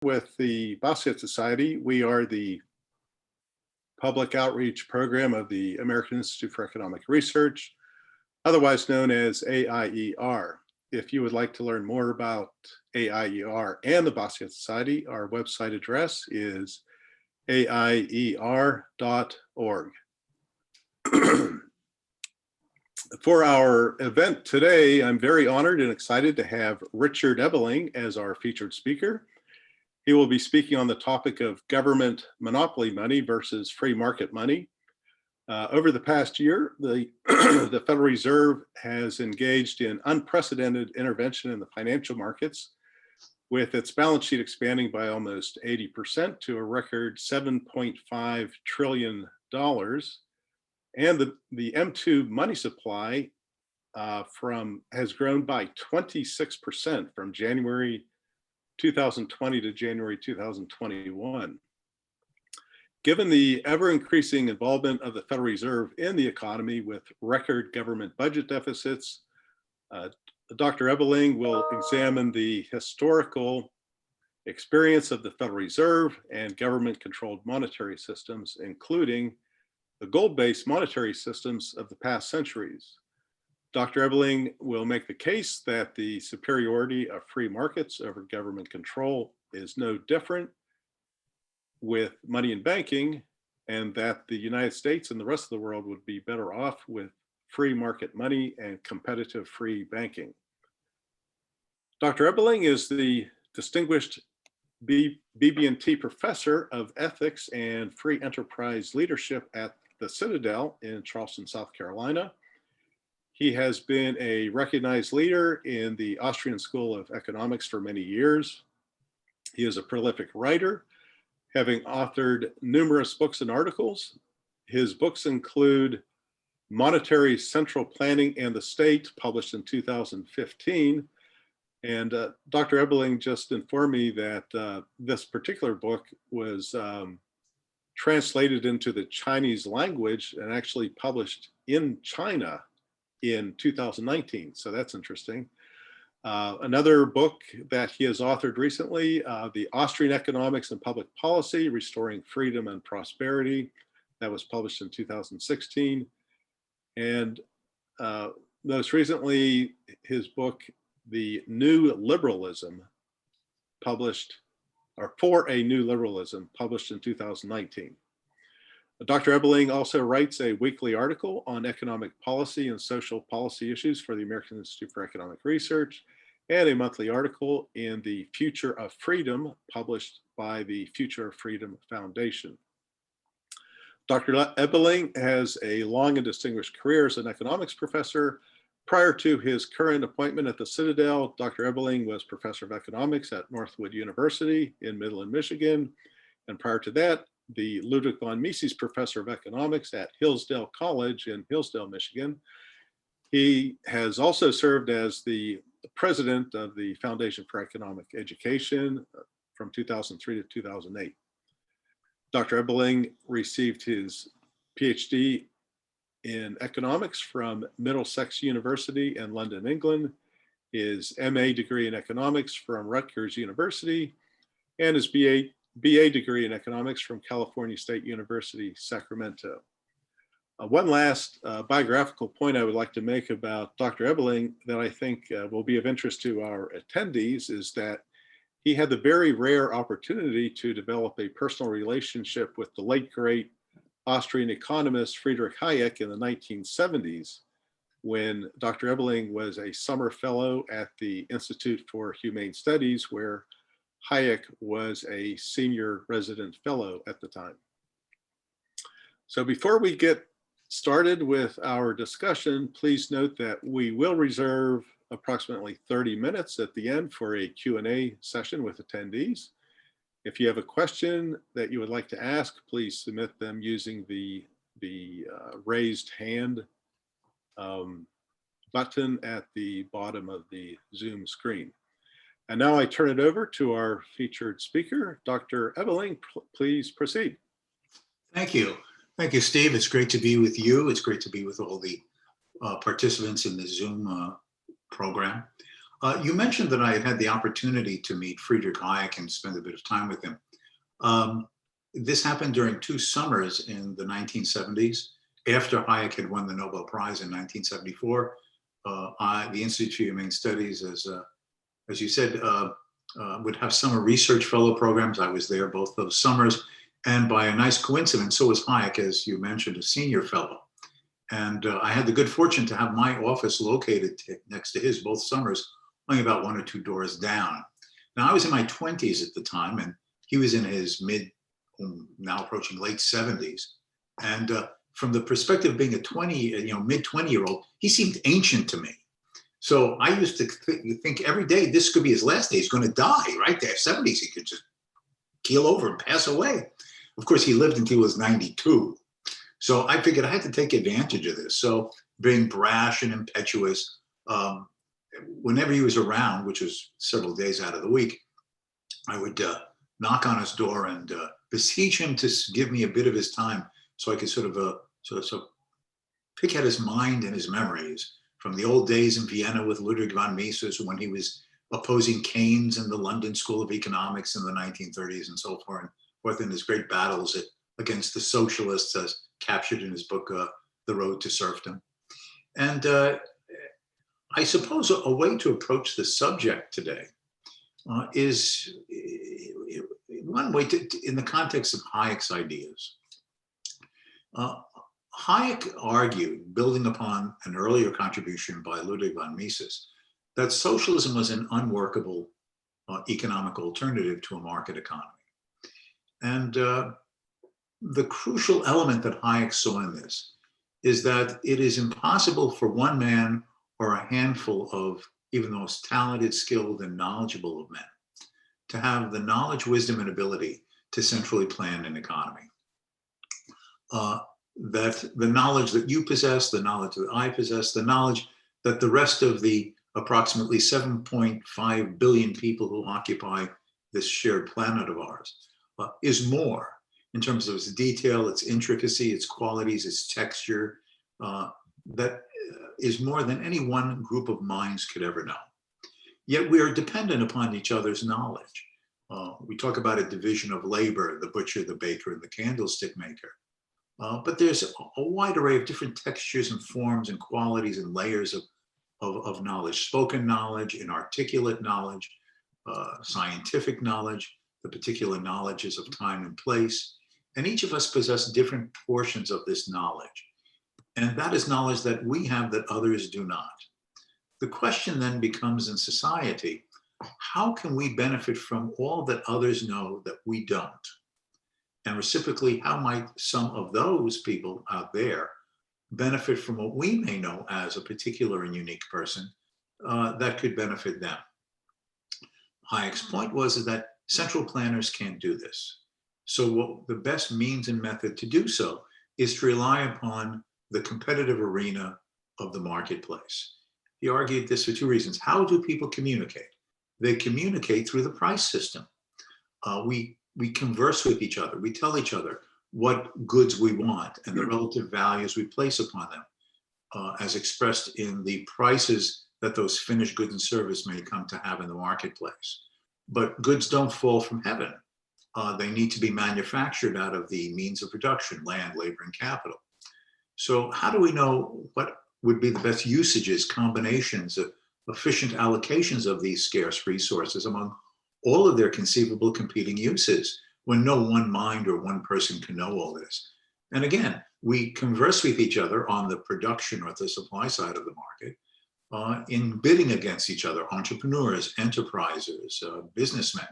With the Bastiat Society, we are the public outreach program of the American Institute for Economic Research, otherwise known as AIER. If you would like to learn more about AIER and the Bastiat Society, our website address is aier.org. For our event today, I'm very honored and excited to have Richard Ebeling as our featured speaker. He will be speaking on the topic of government monopoly money versus free market money. Over the past year, the Federal Reserve has engaged in unprecedented intervention in the financial markets, with its balance sheet expanding by almost 80% to a record $7.5 trillion. And the M2 money supply has grown by 26% from January 2020 to January 2021. Given the ever-increasing involvement of the Federal Reserve in the economy with record government budget deficits, Dr. Ebeling will examine the historical experience of the Federal Reserve and government-controlled monetary systems, including the gold-based monetary systems of the past centuries. Dr. Ebeling will make the case that the superiority of free markets over government control is no different with money and banking, and that the United States and the rest of the world would be better off with free market money and competitive free banking. Dr. Ebeling is the distinguished BB&T Professor of Ethics and Free Enterprise Leadership at the Citadel in Charleston, South Carolina. He has been a recognized leader in the Austrian School of Economics for many years. He is a prolific writer, having authored numerous books and articles. His books include Monetary Central Planning and the State, published in 2015. And Dr. Ebeling just informed me that this particular book was translated into the Chinese language and actually published in China in 2019. So that's interesting. Another book that he has authored recently, The Austrian Economics and Public Policy, Restoring Freedom and Prosperity, that was published in 2016. And most recently, his book, The New Liberalism, For a New Liberalism, published in 2019. Dr. Ebeling also writes a weekly article on economic policy and social policy issues for the American Institute for Economic Research, and a monthly article in The Future of Freedom, published by the Future of Freedom Foundation. Dr. Ebeling has a long and distinguished career as an economics professor. Prior to his current appointment at the Citadel, Dr. Ebeling was professor of economics at Northwood University in Midland, Michigan. And prior to that, the Ludwig von Mises Professor of Economics at Hillsdale College in Hillsdale, Michigan. He has also served as the president of the Foundation for Economic Education from 2003 to 2008. Dr. Ebeling received his PhD in economics from Middlesex University in London, England, his MA degree in economics from Rutgers University, and his BA degree in economics from California State University, Sacramento. One last biographical point I would like to make about Dr. Ebeling that I think will be of interest to our attendees is that he had the very rare opportunity to develop a personal relationship with the late great Austrian economist Friedrich Hayek in the 1970s, when Dr. Ebeling was a summer fellow at the Institute for Humane Studies, where Hayek was a senior resident fellow at the time. So before we get started with our discussion, please note that we will reserve approximately 30 minutes at the end for a Q&A session with attendees. If you have a question that you would like to ask, please submit them using the raised hand button at the bottom of the Zoom screen. And now I turn it over to our featured speaker, Dr. Ebeling. Please proceed. Thank you. Thank you, Steve. It's great to be with you. It's great to be with all the participants in the Zoom program. You mentioned that I had had the opportunity to meet Friedrich Hayek and spend a bit of time with him. Um, this happened during 2 summers in the 1970s. After Hayek had won the Nobel Prize in 1974, the Institute for Humane Studies, as you said, would have summer research fellow programs. I was there both those summers. And by a nice coincidence, so was Hayek, as you mentioned, a senior fellow. And I had the good fortune to have my office located next to his both summers, only about 1 or 2 doors down. Now, I was in my 20s at the time, and he was in his now approaching late 70s. And from the perspective of being a mid 20-year-old, he seemed ancient to me. So I used to think every day this could be his last day. He's going to die, right there, 70s. He could just keel over and pass away. Of course, he lived until he was 92. So I figured I had to take advantage of this. So being brash and impetuous, whenever he was around, which was several days out of the week, I would knock on his door and beseech him to give me a bit of his time so I could sort of pick at his mind and his memories from the old days in Vienna with Ludwig von Mises, when he was opposing Keynes in the London School of Economics in the 1930s and so forth in his great battles against the socialists, as captured in his book, The Road to Serfdom. And I suppose a way to approach the subject today is one way in the context of Hayek's ideas. Hayek argued, building upon an earlier contribution by Ludwig von Mises, that socialism was an unworkable economic alternative to a market economy. And the crucial element that Hayek saw in this is that it is impossible for one man or a handful of even the most talented, skilled, and knowledgeable of men to have the knowledge, wisdom, and ability to centrally plan an economy. That the knowledge that you possess, the knowledge that I possess, the knowledge that the rest of the approximately 7.5 billion people who occupy this shared planet of ours is more in terms of its detail, its intricacy, its qualities, its texture, that is more than any one group of minds could ever know. Yet we are dependent upon each other's knowledge. We talk about a division of labor, the butcher, the baker, and the candlestick maker. But there's a wide array of different textures and forms and qualities and layers of knowledge, spoken knowledge, inarticulate knowledge, scientific knowledge, the particular knowledges of time and place. And each of us possess different portions of this knowledge. And that is knowledge that we have that others do not. The question then becomes, in society, how can we benefit from all that others know that we don't? And reciprocally, how might some of those people out there benefit from what we may know as a particular and unique person that could benefit them? Hayek's point was that central planners can't do this. So what the best means and method to do so is to rely upon the competitive arena of the marketplace. He argued this for 2 reasons. How do people communicate? They communicate through the price system. We converse with each other. We tell each other what goods we want and the relative values we place upon them, as expressed in the prices that those finished goods and services may come to have in the marketplace. But goods don't fall from heaven. They need to be manufactured out of the means of production, land, labor, and capital. So how do we know what would be the best usages, combinations, efficient allocations of these scarce resources among all of their conceivable competing uses when no one mind or one person can know all this? And again, we converse with each other on the production or the supply side of the market in bidding against each other, entrepreneurs, enterprises, businessmen,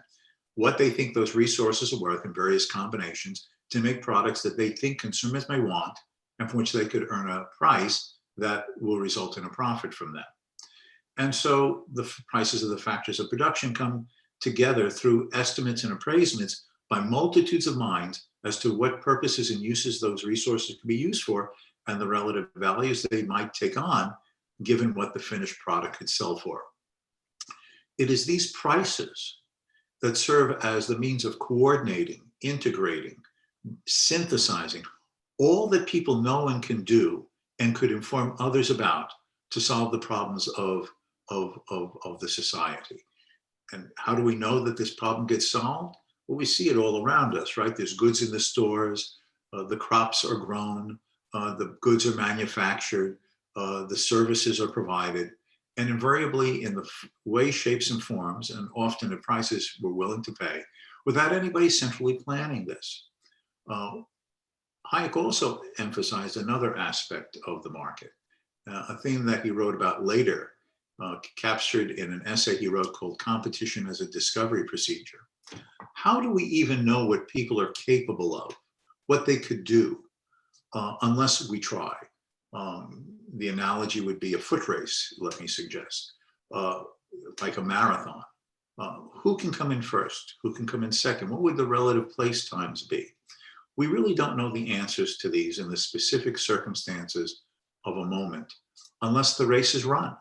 what they think those resources are worth in various combinations to make products that they think consumers may want and from which they could earn a price that will result in a profit from them. And so the prices of the factors of production come together through estimates and appraisements by multitudes of minds as to what purposes and uses those resources can be used for and the relative values they might take on given what the finished product could sell for. It is these prices that serve as the means of coordinating, integrating, synthesizing all that people know and can do and could inform others about to solve the problems of of the society. And how do we know that this problem gets solved? Well, we see it all around us, right? There's goods in the stores, the crops are grown, the goods are manufactured, the services are provided, and invariably in the way, shapes, and forms, and often at prices we're willing to pay, without anybody centrally planning this. Hayek also emphasized another aspect of the market, a theme that he wrote about later, captured in an essay he wrote called Competition as a Discovery Procedure. How do we even know what people are capable of, what they could do, unless we try? The analogy would be a foot race, let me suggest, like a marathon. Who can come in first? Who can come in second? What would the relative place times be? We really don't know the answers to these in the specific circumstances of a moment, unless the race is run.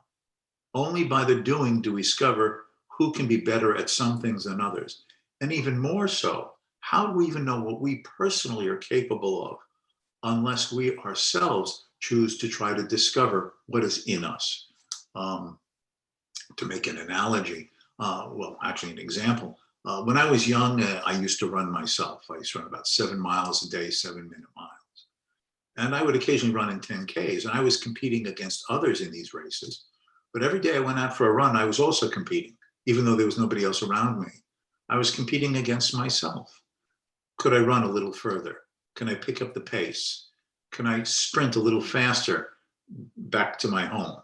Only by the doing do we discover who can be better at some things than others. And even more so, how do we even know what we personally are capable of unless we ourselves choose to try to discover what is in us? To make an analogy, well, actually an example, when I was young, I used to run myself. I used to run about 7 miles a day, 7-minute miles. And I would occasionally run in 10Ks, and I was competing against others in these races. But every day I went out for a run, I was also competing, even though there was nobody else around me. I was competing against myself. Could I run a little further? Can I pick up the pace? Can I sprint a little faster back to my home?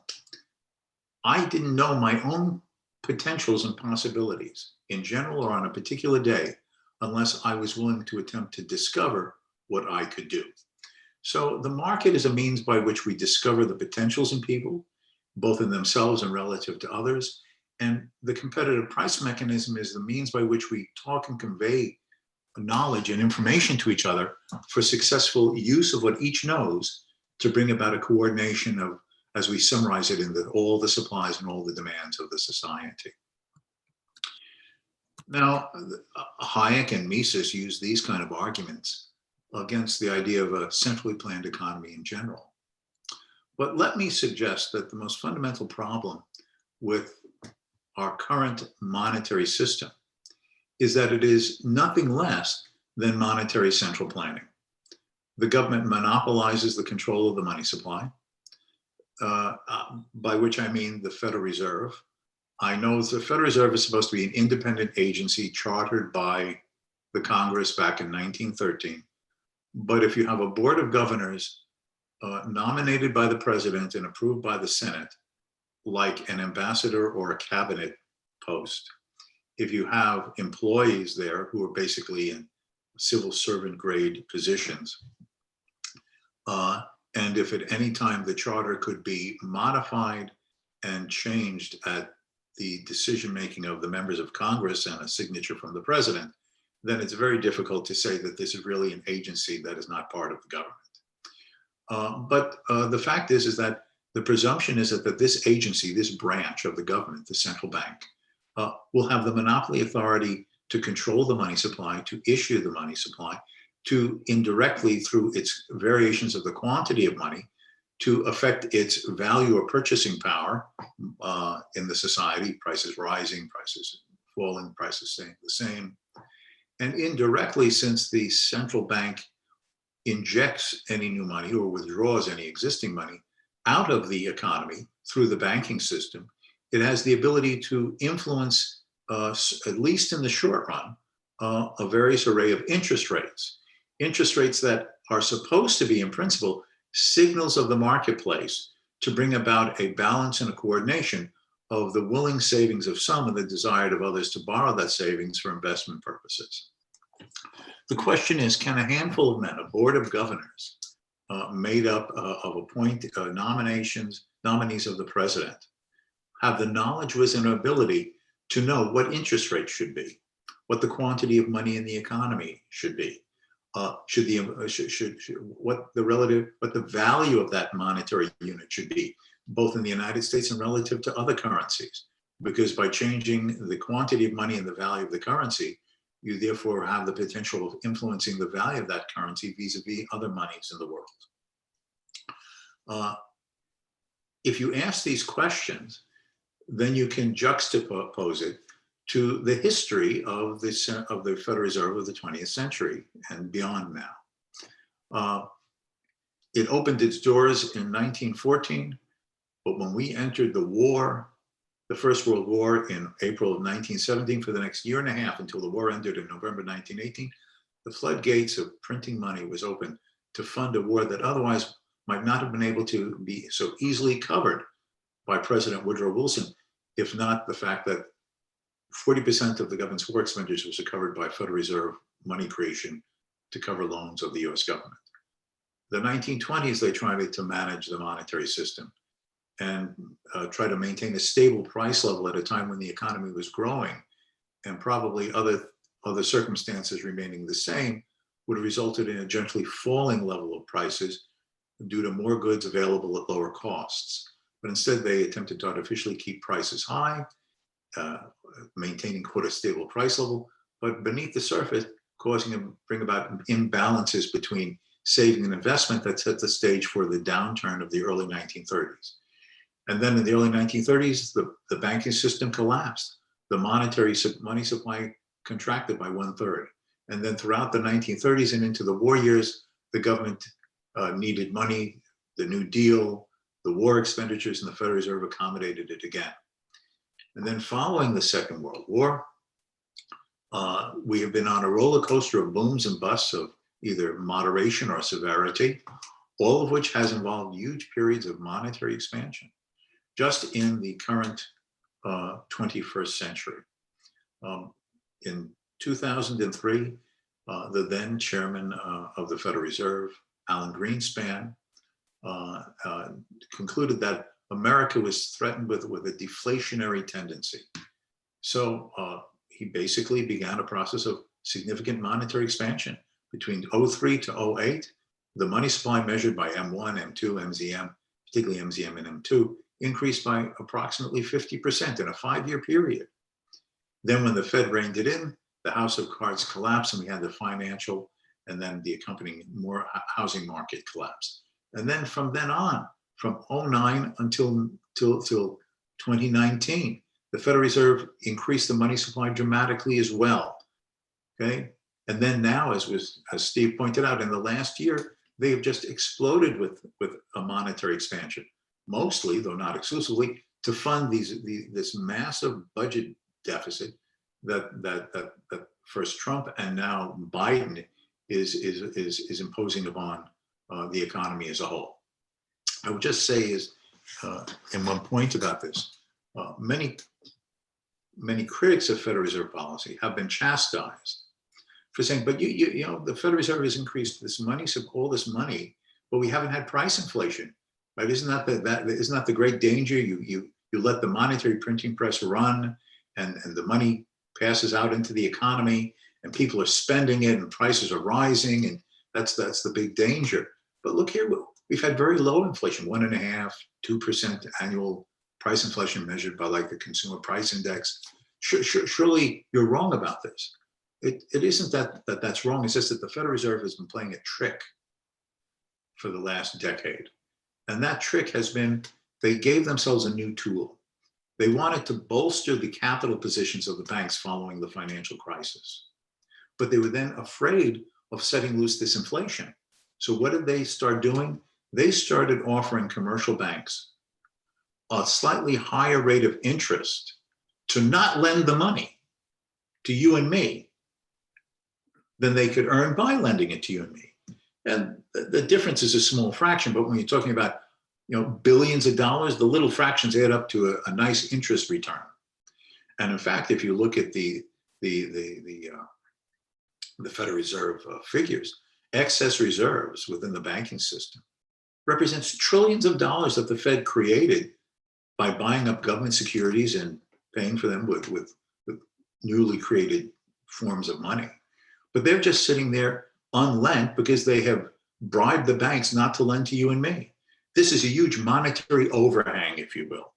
I didn't know my own potentials and possibilities in general or on a particular day unless I was willing to attempt to discover what I could do. So the market is a means by which we discover the potentials in people, both in themselves and relative to others. And the competitive price mechanism is the means by which we talk and convey knowledge and information to each other for successful use of what each knows to bring about a coordination of, as we summarize it, in all the supplies and all the demands of the society. Now, Hayek and Mises use these kind of arguments against the idea of a centrally planned economy in general. But let me suggest that the most fundamental problem with our current monetary system is that it is nothing less than monetary central planning. The government monopolizes the control of the money supply, by which I mean the Federal Reserve. I know the Federal Reserve is supposed to be an independent agency chartered by the Congress back in 1913. But if you have a board of governors nominated by the president and approved by the Senate, like an ambassador or a cabinet post, if you have employees there who are basically in civil servant grade positions, and if at any time the charter could be modified and changed at the decision-making of the members of Congress and a signature from the president, then it's very difficult to say that this is really an agency that is not part of the government. But the fact is that the presumption is that this agency, this branch of the government, the central bank, will have the monopoly authority to control the money supply, to issue the money supply, to indirectly, through its variations of the quantity of money, to affect its value or purchasing power in the society, prices rising, prices falling, prices staying the same. And indirectly, since the central bank injects any new money or withdraws any existing money out of the economy through the banking system, it has the ability to influence, at least in the short run, a various array of interest rates that are supposed to be, in principle, signals of the marketplace to bring about a balance and a coordination of the willing savings of some and the desire of others to borrow that savings for investment purposes. The question is, can a handful of men, a board of governors, made up of nominees of the president, have the knowledge, wisdom, and ability to know what interest rates should be, what the quantity of money in the economy should be, what the value of that monetary unit should be, both in the United States and relative to other currencies? Because by changing the quantity of money and the value of the currency, you therefore have the potential of influencing the value of that currency vis-a-vis other monies in the world. If you ask these questions, then you can juxtapose it to the history of the Federal Reserve of the 20th century and beyond now. It opened its doors in 1914, but when we entered the war, the First World War, in April of 1917, for the next year and a half until the war ended in November 1918, the floodgates of printing money was open to fund a war that otherwise might not have been able to be so easily covered by President Woodrow Wilson, if not the fact that 40% of the government's war expenditures was covered by Federal Reserve money creation to cover loans of the US government. The 1920s, they tried to manage the monetary system and try to maintain a stable price level at a time when the economy was growing, and probably other circumstances remaining the same would have resulted in a gently falling level of prices due to more goods available at lower costs. But instead, they attempted to artificially keep prices high, maintaining quote a stable price level, but beneath the surface, bring about imbalances between saving and investment that set the stage for the downturn of the early 1930s. And then in the early 1930s, the banking system collapsed. The monetary money supply contracted by 1/3. And then throughout the 1930s and into the war years, the government needed money, the New Deal, the war expenditures, and the Federal Reserve accommodated it again. And then following the Second World War, we have been on a roller coaster of booms and busts of either moderation or severity, all of which has involved huge periods of monetary expansion, just in the current 21st century. In 2003, the then chairman of the Federal Reserve, Alan Greenspan, concluded that America was threatened with a deflationary tendency. So he basically began a process of significant monetary expansion. Between 03 to 08, the money supply measured by M1, M2, MZM, particularly MZM and M2, increased by approximately 50% in a 5-year period. Then when the Fed reined it in, the house of cards collapsed and we had the financial and then the accompanying more housing market collapse. And then from then on, from 09 until 2019, the Federal Reserve increased the money supply dramatically as well, okay? And then now, as Steve pointed out, in the last year, they have just exploded with a monetary expansion, mostly, though not exclusively, to fund this massive budget deficit that first Trump and now Biden is imposing upon the economy as a whole. I would just say in one point about this, many critics of Federal Reserve policy have been chastised for saying, but you know, the Federal Reserve has increased this money, so all this money, but we haven't had price inflation, right? Isn't that the great danger? You let the monetary printing press run, and the money passes out into the economy, and people are spending it, and prices are rising, and that's the big danger. But look here, we've had very low inflation, 1.5%, 2% annual price inflation measured by like the Consumer Price Index. Surely you're wrong about this. It isn't that's wrong. It's just that the Federal Reserve has been playing a trick for the last decade. And that trick has been, they gave themselves a new tool. They wanted to bolster the capital positions of the banks following the financial crisis. But they were then afraid of setting loose this inflation. So what did they start doing? They started offering commercial banks a slightly higher rate of interest to not lend the money to you and me than they could earn by lending it to you and me. And the difference is a small fraction, but when you're talking about, you know, billions of dollars, the little fractions add up to a nice interest return. And in fact, if you look at the Federal Reserve figures, excess reserves within the banking system represents trillions of dollars that the Fed created by buying up government securities and paying for them with newly created forms of money. But they're just sitting there unlent because they have bribed the banks not to lend to you and me. This is a huge monetary overhang, if you will.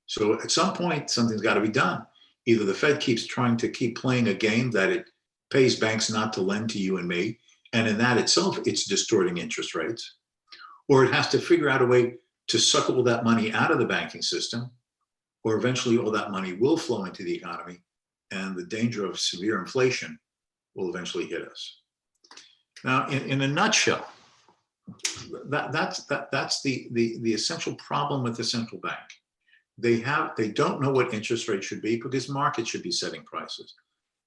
So at some point, something's got to be done. Either the Fed keeps trying to keep playing a game that it pays banks not to lend to you and me, and in that itself, it's distorting interest rates, or it has to figure out a way to suck all that money out of the banking system, or eventually all that money will flow into the economy and the danger of severe inflation will eventually hit us. Now, in a nutshell, that's the essential problem with the central bank. They don't know what interest rates should be because markets should be setting prices.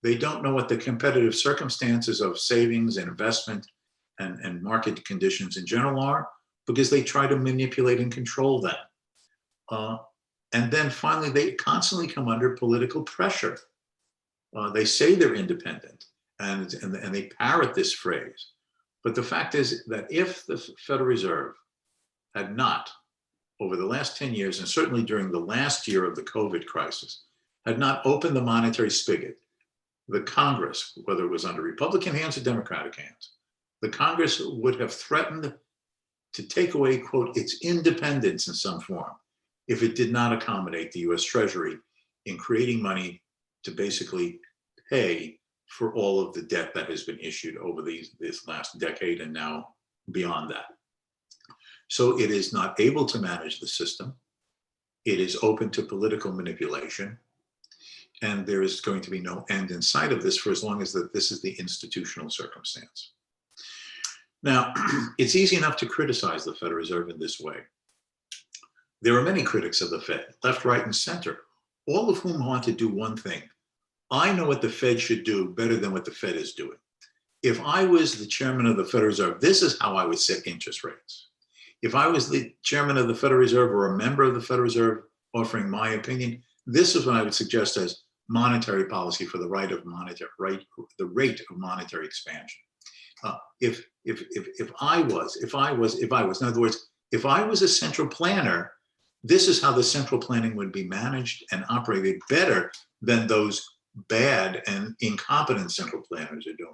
They don't know what the competitive circumstances of savings and investment and market conditions in general are because they try to manipulate and control them. And then finally, they constantly come under political pressure. They say they're independent and they parrot this phrase. But the fact is that if the Federal Reserve had not, over the last 10 years, and certainly during the last year of the COVID crisis, had not opened the monetary spigot, the Congress, whether it was under Republican hands or Democratic hands, the Congress would have threatened to take away, quote, its independence in some form if it did not accommodate the US Treasury in creating money to basically pay for all of the debt that has been issued over this last decade and now beyond that. So it is not able to manage the system. It is open to political manipulation. And there is going to be no end in sight of this for as long as this is the institutional circumstance. Now, it's easy enough to criticize the Federal Reserve in this way. There are many critics of the Fed, left, right, and center, all of whom want to do one thing. I know what the Fed should do better than what the Fed is doing. If I was the chairman of the Federal Reserve, this is how I would set interest rates. If I was the chairman of the Federal Reserve or a member of the Federal Reserve offering my opinion, this is what I would suggest as monetary policy for the rate of monetary expansion. If I was, in other words, if I was a central planner, this is how the central planning would be managed and operated better than those bad and incompetent central planners are doing.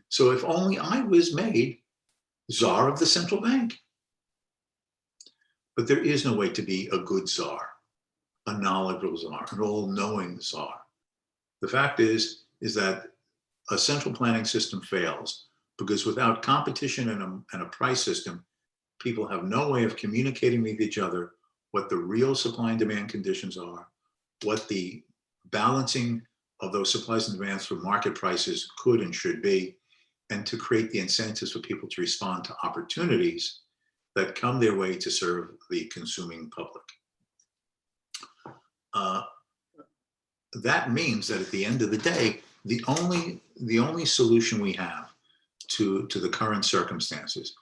So if only I was made czar of the central bank. But there is no way to be a good czar, a knowledgeable czar, an all-knowing czar. The fact is that a central planning system fails because without competition and a price system, people have no way of communicating with each other what the real supply and demand conditions are, what the balancing of those supplies and demands for market prices could and should be, and to create the incentives for people to respond to opportunities that come their way to serve the consuming public. That means that at the end of the day, the only solution we have to the current circumstances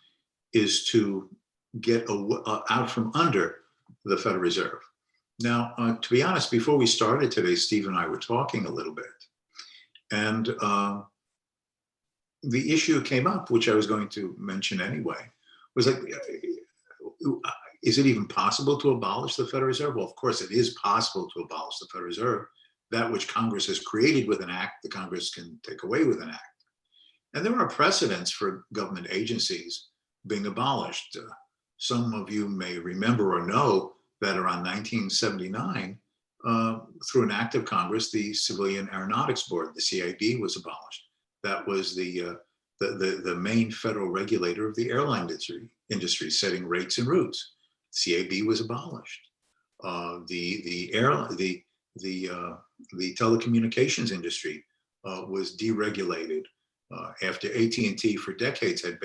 is to get out from under the Federal Reserve. Now, to be honest, before we started today, Steve and I were talking a little bit, and the issue came up, which I was going to mention anyway, was like, is it even possible to abolish the Federal Reserve? Well, of course, it is possible to abolish the Federal Reserve. That which Congress has created with an act, the Congress can take away with an act. And there are precedents for government agencies being abolished. Some of you may remember or know that around 1979, through an act of Congress, the Civilian Aeronautics Board, the CAB, was abolished. That was the main federal regulator of the airline industry, setting rates and routes. CAB was abolished. The telecommunications industry was deregulated after AT&T for decades had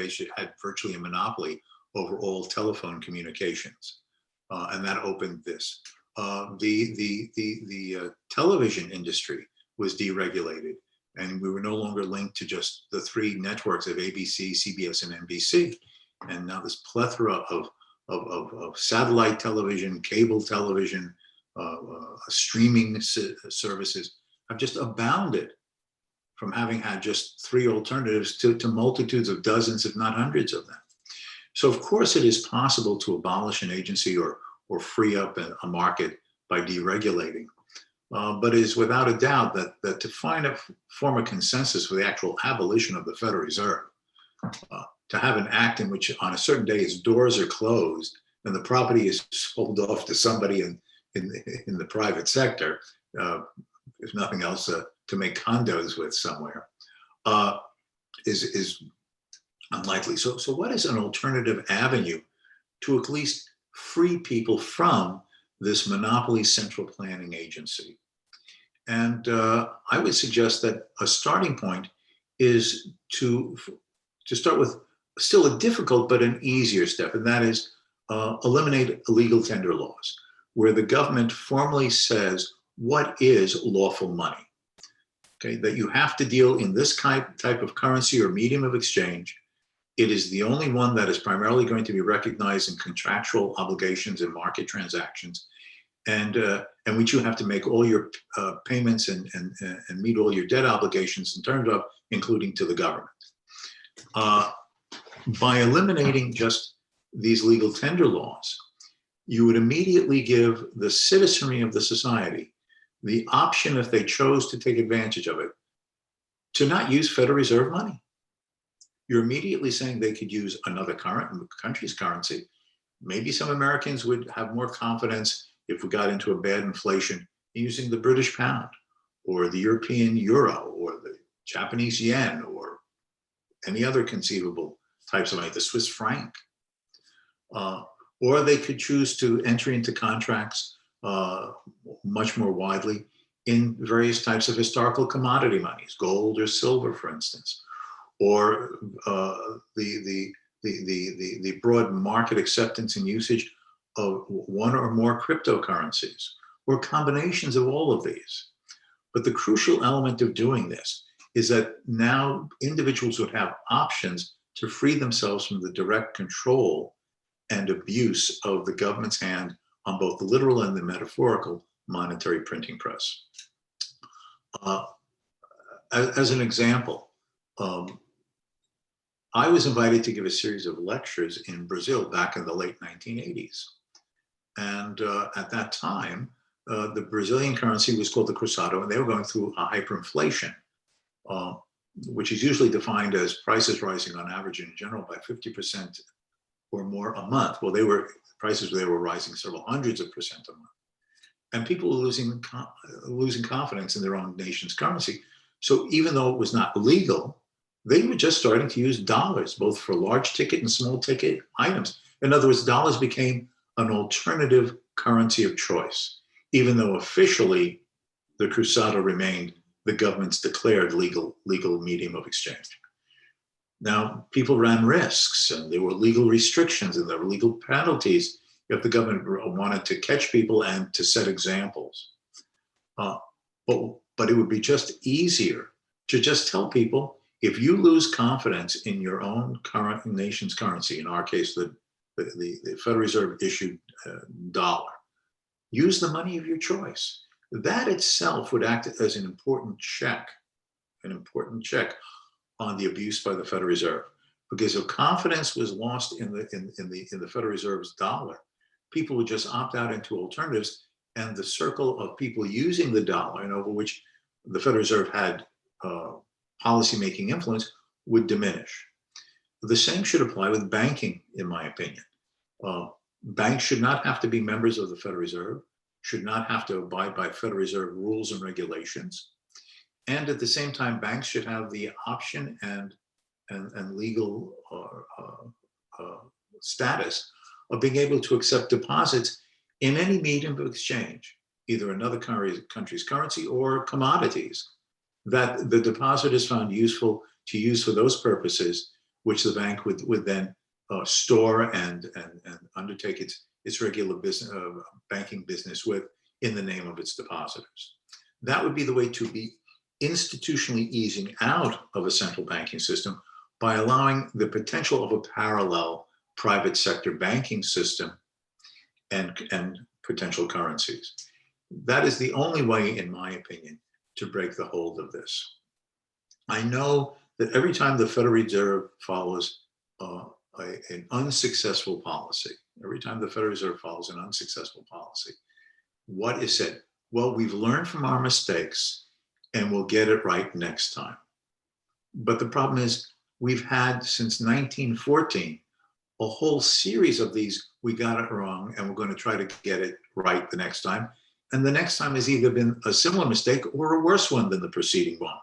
virtually a monopoly over all telephone communications, and that opened this. The television industry was deregulated, and we were no longer linked to just the three networks of ABC, CBS, and NBC. And now this plethora of satellite television, cable television, streaming services have just abounded, from having had just three alternatives to multitudes of dozens, if not hundreds of them. So of course it is possible to abolish an agency or free up a market by deregulating. But it is without a doubt that to form a consensus for the actual abolition of the Federal Reserve, to have an act in which on a certain day its doors are closed and the property is sold off to somebody in the private sector, if nothing else, to make condos with somewhere, is unlikely. So what is an alternative avenue to at least free people from this monopoly central planning agency. And I would suggest that a starting point is to start with still a difficult but an easier step, and that is eliminate illegal tender laws, where the government formally says what is lawful money. Okay, that you have to deal in this type of currency or medium of exchange. It is the only one that is primarily going to be recognized in contractual obligations and market transactions, and which you have to make all your payments and meet all your debt obligations in terms of, including to the government. By eliminating just these legal tender laws, you would immediately give the citizenry of the society the option, if they chose to take advantage of it, to not use Federal Reserve money. You're immediately saying they could use another country's currency. Maybe some Americans would have more confidence if we got into a bad inflation using the British pound or the European euro or the Japanese yen or any other conceivable types of money, the Swiss franc. Or they could choose to enter into contracts much more widely in various types of historical commodity monies, gold or silver, for instance, or the broad market acceptance and usage of one or more cryptocurrencies, or combinations of all of these. But the crucial element of doing this is that now individuals would have options to free themselves from the direct control and abuse of the government's hand on both the literal and the metaphorical monetary printing press. As an example, I was invited to give a series of lectures in Brazil back in the late 1980s. And at that time, the Brazilian currency was called the cruzado, and they were going through a hyperinflation, which is usually defined as prices rising on average in general by 50% or more a month. Well, prices were rising several hundreds of percent a month. And people were losing confidence in their own nation's currency. So even though it was not legal, they were just starting to use dollars, both for large ticket and small ticket items. In other words, dollars became an alternative currency of choice, even though officially the cruzado remained the government's declared legal medium of exchange. Now, people ran risks, and there were legal restrictions and there were legal penalties if the government wanted to catch people and to set examples. But it would be just easier to just tell people, if you lose confidence in your own current nation's currency, in our case, the Federal Reserve issued dollar, use the money of your choice. That itself would act as an important check on the abuse by the Federal Reserve. Because if confidence was lost in the Federal Reserve's dollar, people would just opt out into alternatives, and the circle of people using the dollar, and over which the Federal Reserve had policymaking influence, would diminish. The same should apply with banking, in my opinion. Banks should not have to be members of the Federal Reserve, should not have to abide by Federal Reserve rules and regulations. And at the same time, banks should have the option and legal status of being able to accept deposits in any medium of exchange, either another country's currency or commodities, that the deposit is found useful to use for those purposes, which the bank would then store and undertake its regular business, banking business with, in the name of its depositors. That would be the way to be institutionally easing out of a central banking system by allowing the potential of a parallel private sector banking system and potential currencies. That is the only way, in my opinion, to break the hold of this. I know that every time the Federal Reserve follows an unsuccessful policy, what is said? Well, we've learned from our mistakes and we'll get it right next time. But the problem is, we've had since 1914 a whole series of these, we got it wrong and we're going to try to get it right the next time. And the next time has either been a similar mistake or a worse one than the preceding one.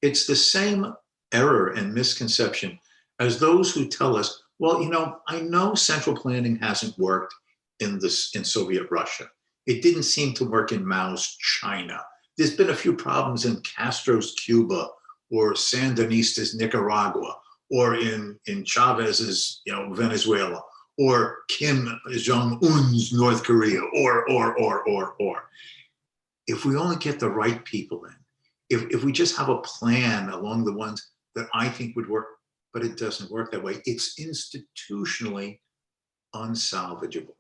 It's the same error and misconception as those who tell us, well, I know central planning hasn't worked in Soviet Russia. It didn't seem to work in Mao's China. There's been a few problems in Castro's Cuba or Sandinista's Nicaragua or in Chavez's Venezuela or Kim Jong-un's North Korea or. If we only get the right people in, if we just have a plan along the ones that I think would work, but it doesn't work that way. It's institutionally unsalvageable.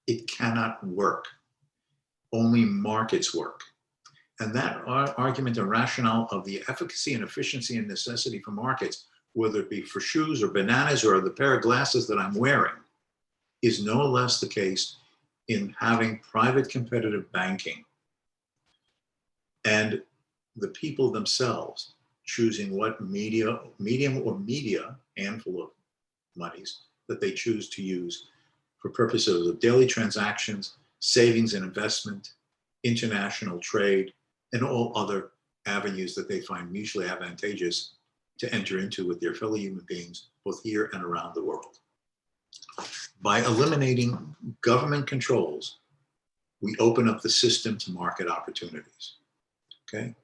It cannot work. Only markets work. And that argument and rationale of the efficacy and efficiency and necessity for markets, whether it be for shoes or bananas or the pair of glasses that I'm wearing, is no less the case in having private competitive banking and the people themselves choosing what medium or media, handful of monies that they choose to use for purposes of daily transactions, savings and investment, international trade, and all other avenues that they find mutually advantageous to enter into with their fellow human beings, both here and around the world. By eliminating government controls, we open up the system to market opportunities. Okay.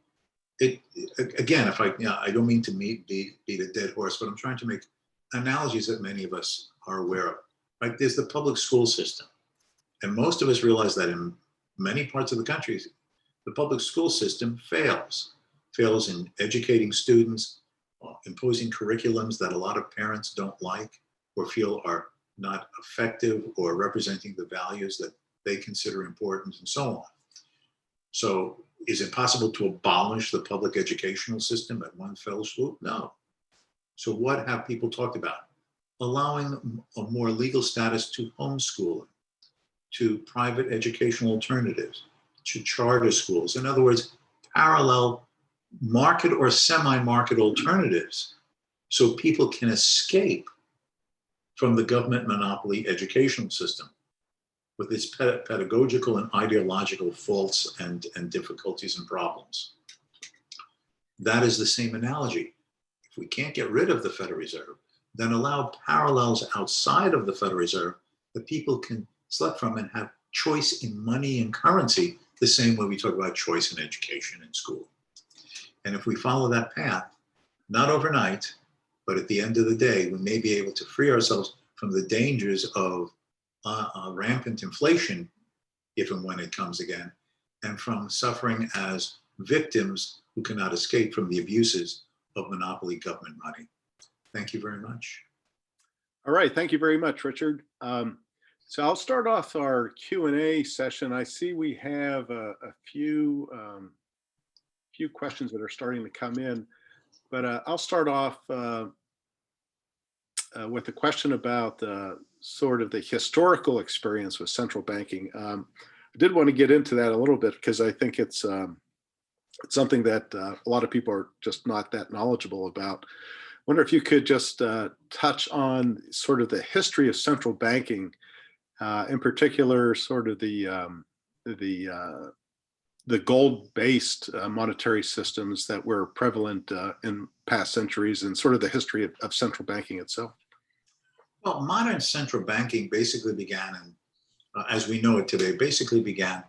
Again, if I don't mean to beat a dead horse, but I'm trying to make analogies that many of us are aware of. Right? There's the public school system, and most of us realize that in many parts of the country, the public school system fails in educating students, imposing curriculums that a lot of parents don't like or feel are not effective or representing the values that they consider important, and so on. So is it possible to abolish the public educational system at one fell swoop? No. So what have people talked about? Allowing a more legal status to homeschooling, to private educational alternatives, to charter schools. In other words, parallel market or semi-market alternatives so people can escape from the government monopoly educational system with its pedagogical and ideological faults and difficulties and problems. That is the same analogy. If we can't get rid of the Federal Reserve, then allow parallels outside of the Federal Reserve that people can select from and have choice in money and currency, the same way we talk about choice in education and school. And if we follow that path, not overnight, but at the end of the day, we may be able to free ourselves from the dangers of rampant inflation, if and when it comes again, and from suffering as victims who cannot escape from the abuses of monopoly government money. Thank you very much. All right, thank you very much, Richard. So I'll start off our Q&A session. I see we have a few questions that are starting to come in, but I'll start off with a question about sort of the historical experience with central banking. I did want to get into that a little bit because I think it's something that a lot of people are just not that knowledgeable about. I wonder if you could just touch on sort of the history of central banking, in particular, sort of the gold-based monetary systems that were prevalent in past centuries, and sort of the history of central banking itself. Well, modern central banking basically began, as we know it today, basically began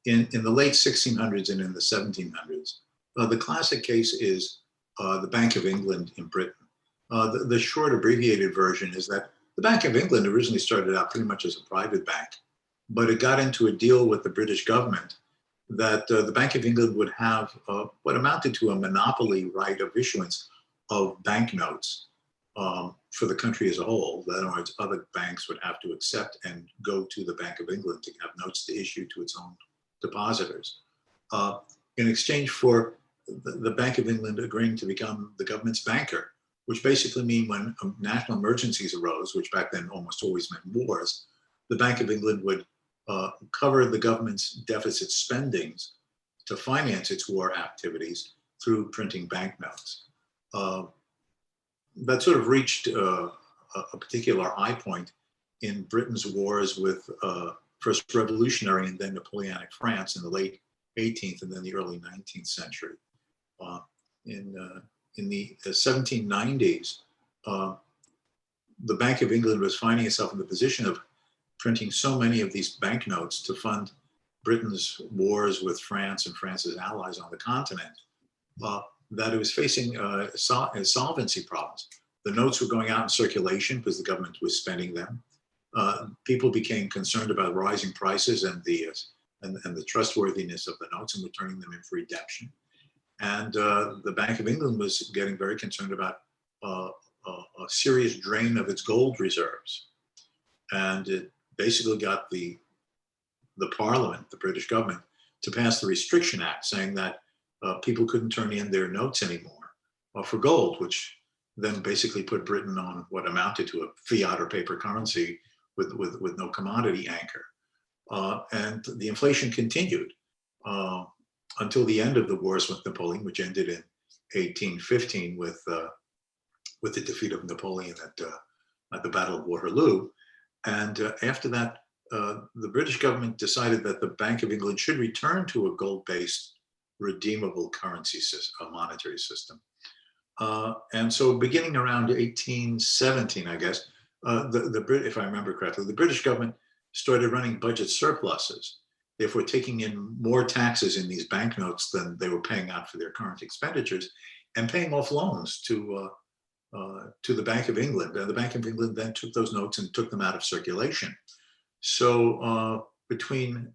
in the late 1600s and in the 1700s. The classic case is the Bank of England in Britain. The short abbreviated version is that the Bank of England originally started out pretty much as a private bank, but it got into a deal with the British government that the Bank of England would have what amounted to a monopoly right of issuance of banknotes for the country as a whole. In other words, other banks would have to accept and go to the Bank of England to have notes to issue to its own depositors. In exchange for the Bank of England agreeing to become the government's banker, which basically means when national emergencies arose, which back then almost always meant wars, the Bank of England would cover the government's deficit spendings to finance its war activities through printing banknotes. That sort of reached a particular high point in Britain's wars with first revolutionary and then Napoleonic France in the late 18th and then the early 19th century. In the 1790s, the Bank of England was finding itself in the position of printing so many of these banknotes to fund Britain's wars with France and France's allies on the continent, that it was facing solvency problems. The notes were going out in circulation because the government was spending them. People became concerned about rising prices and the trustworthiness of the notes and were turning them in for redemption. And the Bank of England was getting very concerned about a serious drain of its gold reserves. And it basically got the Parliament, the British government, to pass the Restriction Act, saying that people couldn't turn in their notes anymore for gold, which then basically put Britain on what amounted to a fiat or paper currency with no commodity anchor. And the inflation continued until the end of the wars with Napoleon, which ended in 1815 with the defeat of Napoleon at the Battle of Waterloo. And after that, the British government decided that the Bank of England should return to a gold-based redeemable currency system, a monetary system. And so beginning around 1817, I guess, if I remember correctly, the British government started running budget surpluses, therefore taking in more taxes in these banknotes than they were paying out for their current expenditures, and paying off loans to the Bank of England. And the Bank of England then took those notes and took them out of circulation. So between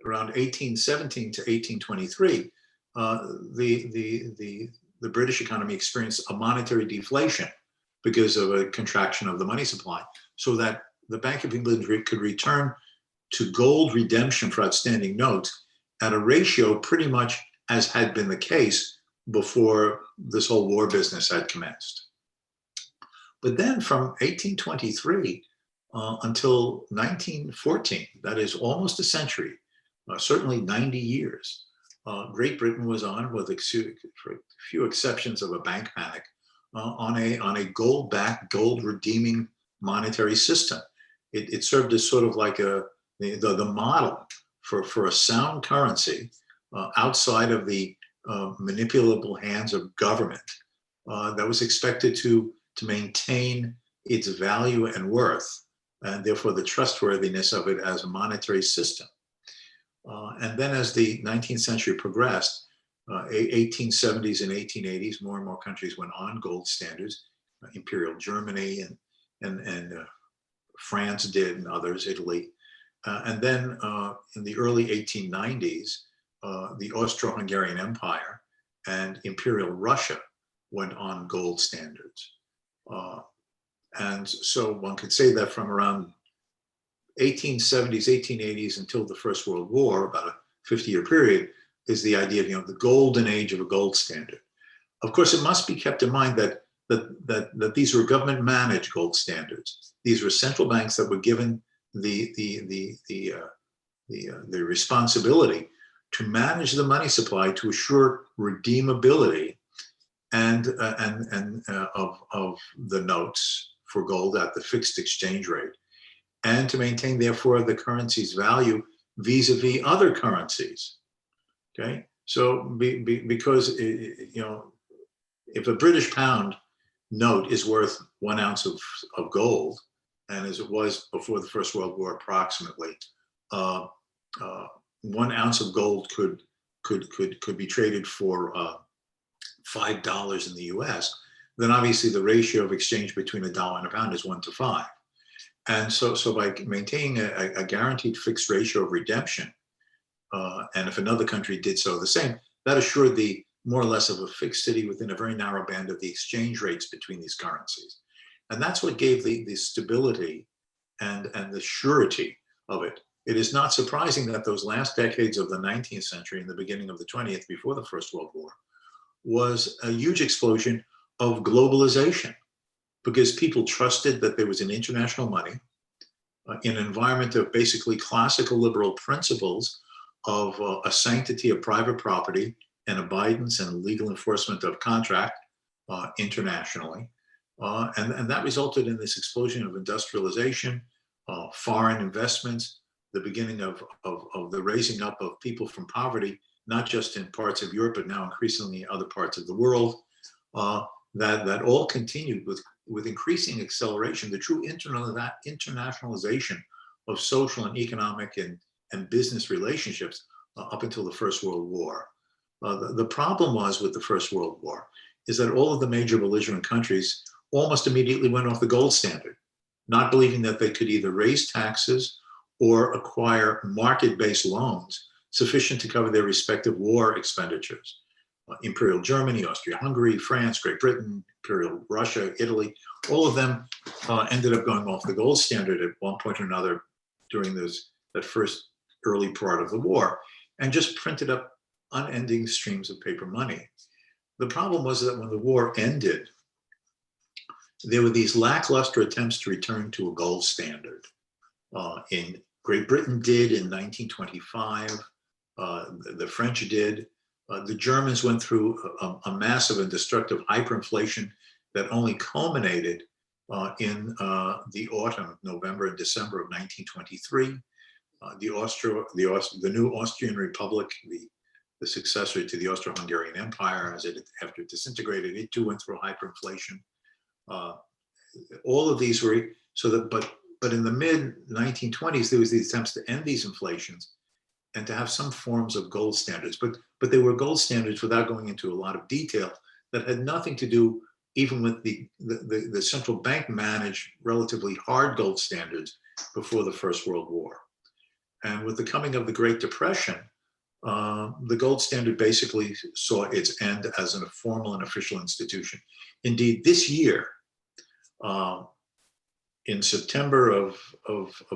around 1817 to 1823, the British economy experienced a monetary deflation because of a contraction of the money supply, so that the Bank of England could return to gold redemption for outstanding notes at a ratio pretty much as had been the case before this whole war business had commenced. But then from 1823 until 1914, that is almost a century, certainly 90 years, Great Britain was on, with a few exceptions of a bank panic, on a gold-backed, gold-redeeming monetary system. It served as sort of like the model for a sound currency outside of the manipulable hands of government that was expected to maintain its value and worth, and therefore the trustworthiness of it as a monetary system. And then as the 19th century progressed, 1870s and 1880s, more and more countries went on gold standards. Imperial Germany and France did, and others, Italy. And then in the early 1890s, the Austro-Hungarian Empire and Imperial Russia went on gold standards. And so one could say that from around 1870s, 1880s until the First World War, about a 50-year period, is the idea of the golden age of a gold standard. Of course, it must be kept in mind that these were government-managed gold standards. These were central banks that were given the responsibility to manage the money supply to assure redeemability and of the notes for gold at the fixed exchange rate, and to maintain, therefore, the currency's value vis-a-vis other currencies. Okay, so because if a British pound note is worth 1 ounce of gold, and as it was before the First World War, approximately 1 ounce of gold could be traded for $5 in the U.S., then obviously the ratio of exchange between a dollar and a pound is 1 to 5. And so by maintaining a guaranteed fixed ratio of redemption, and if another country did so the same, that assured the more or less of a fixed city within a very narrow band of the exchange rates between these currencies. And that's what gave the stability and the surety of it. It is not surprising that those last decades of the 19th century and the beginning of the 20th, before the First World War, was a huge explosion of globalization, because people trusted that there was an international money in an environment of basically classical liberal principles of a sanctity of private property and abidance and legal enforcement of contract internationally. And that resulted in this explosion of industrialization, foreign investments, the beginning of the raising up of people from poverty, not just in parts of Europe, but now increasingly in other parts of the world. That all continued with increasing acceleration, the true internationalization of social and economic and business relationships up until the First World War. The problem was with the First World War is that all of the major belligerent countries almost immediately went off the gold standard, not believing that they could either raise taxes or acquire market-based loans sufficient to cover their respective war expenditures. Imperial Germany, Austria-Hungary, France, Great Britain, Imperial Russia, Italy, all of them ended up going off the gold standard at one point or another during that first early part of the war, and just printed up unending streams of paper money. The problem was that when the war ended, there were these lackluster attempts to return to a gold standard. In Great Britain did in 1925, the French did. The Germans went through a massive and destructive hyperinflation that only culminated in the autumn, November and December of 1923. The new Austrian Republic, the successor to the Austro-Hungarian Empire, after it disintegrated, it too went through hyperinflation. All of these were but in the mid 1920s, there was these attempts to end these inflations and to have some forms of gold standards, but they were gold standards without going into a lot of detail that had nothing to do even with the central bank managed relatively hard gold standards before the First World War. And with the coming of the Great Depression, the gold standard basically saw its end as a formal and official institution. Indeed, this year, in September of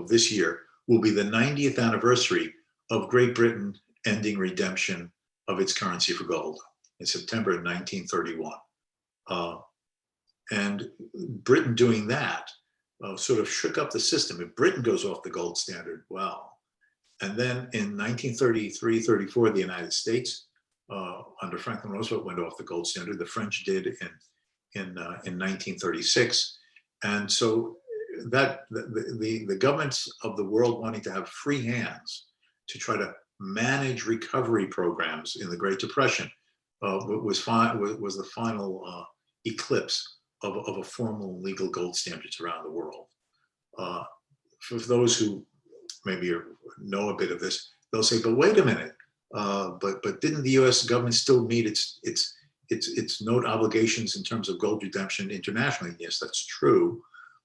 this year, will be the 90th anniversary of Great Britain ending redemption of its currency for gold in September of 1931. And Britain doing that sort of shook up the system. If Britain goes off the gold standard, well, and then in 1933-34, the United States, under Franklin Roosevelt, went off the gold standard. The French did in 1936. And so that the governments of the world wanting to have free hands to try to manage recovery programs in the Great Depression was the final eclipse of a formal legal gold standards around the world. For those who maybe know a bit of this, they'll say, but wait a minute, but didn't the US government still meet its note obligations in terms of gold redemption internationally? Yes, that's true.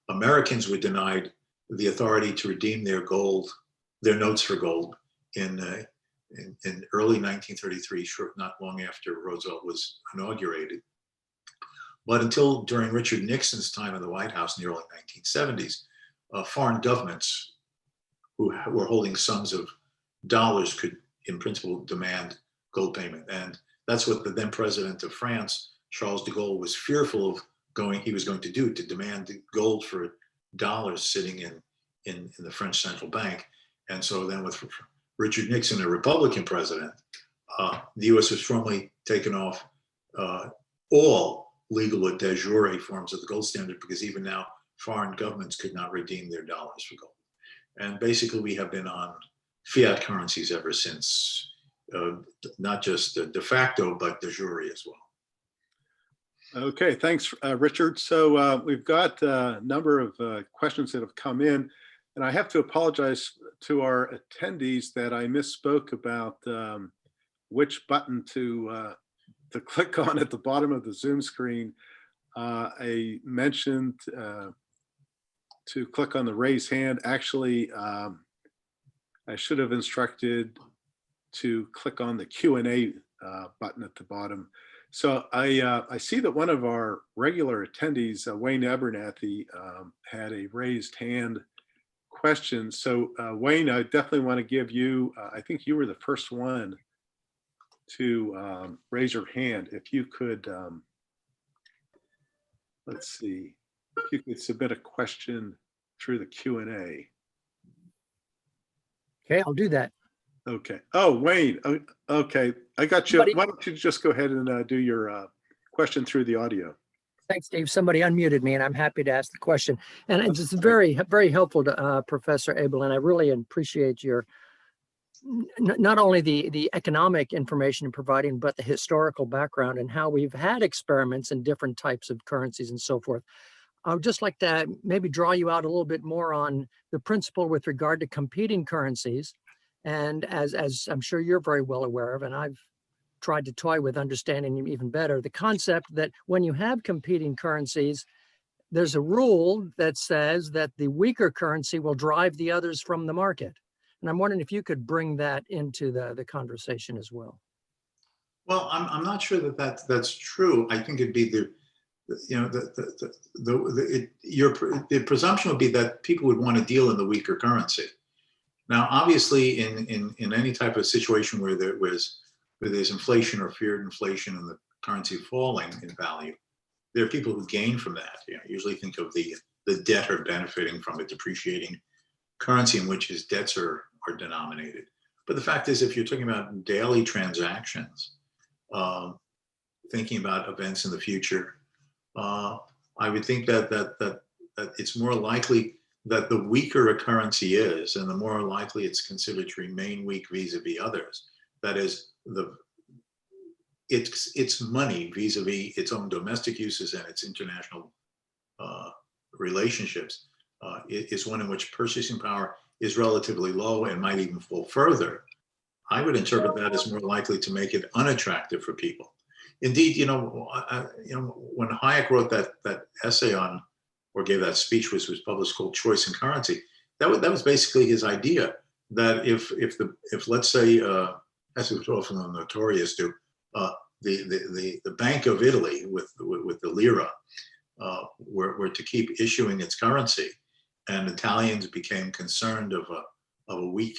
Americans were denied the authority to redeem their notes for gold in early 1933, not long after Roosevelt was inaugurated. But until during Richard Nixon's time in the White House in the early 1970s, foreign governments who were holding sums of dollars could, in principle, demand gold payment. And that's what the then president of France, Charles de Gaulle, was fearful of he was going to do, to demand gold for dollars sitting in the French central bank. And so then with Richard Nixon, a Republican president, the US was formally taken off all legal or de jure forms of the gold standard, because even now foreign governments could not redeem their dollars for gold. And basically we have been on fiat currencies ever since, not just de facto, but de jure as well. Okay, thanks, Richard. So we've got a number of questions that have come in, and I have to apologize to our attendees that I misspoke about which button to click on at the bottom of the Zoom screen. I mentioned to click on the raise hand. Actually, I should have instructed to click on the Q&A button at the bottom. So I see that one of our regular attendees, Wayne Abernathy, had a raised hand question. So Wayne, I definitely want to give you, I think you were the first one to raise your hand. If you could, let's see, if you could submit a question through the Q&A. Okay, I'll do that. Okay. Oh, Wayne. Okay, I got you. Why don't you just go ahead and do your question through the audio? Thanks, Dave. Somebody unmuted me, and I'm happy to ask the question. And it's very, very helpful to Professor Ebeling. I really appreciate your not only the economic information you're providing, but the historical background and how we've had experiments in different types of currencies and so forth. I would just like to maybe draw you out a little bit more on the principle with regard to competing currencies. And as I'm sure you're very well aware of, and I've tried to toy with understanding them even better, the concept that when you have competing currencies, there's a rule that says that the weaker currency will drive the others from the market. And I'm wondering if you could bring that into the conversation as well. Well, I'm not sure that that's true. I think it'd be the presumption would be that people would want to deal in the weaker currency. Now, obviously, in any type of situation where there's inflation or feared inflation and the currency falling in value, there are people who gain from that. Usually think of the debtor benefiting from a depreciating currency in which his debts are denominated. But the fact is, if you're talking about daily transactions, thinking about events in the future, I would think that it's more likely that the weaker a currency is, and the more likely it's considered to remain weak vis-a-vis others. That is, its money vis-a-vis its own domestic uses and its international relationships is one in which purchasing power is relatively low and might even fall further. I would interpret that as more likely to make it unattractive for people. Indeed, when Hayek wrote that essay on, or gave that speech, which was published, called "Choice and Currency," that was basically his idea. That if let's say, as it was often notorious to, the Bank of Italy with the lira were to keep issuing its currency, and Italians became concerned of a weak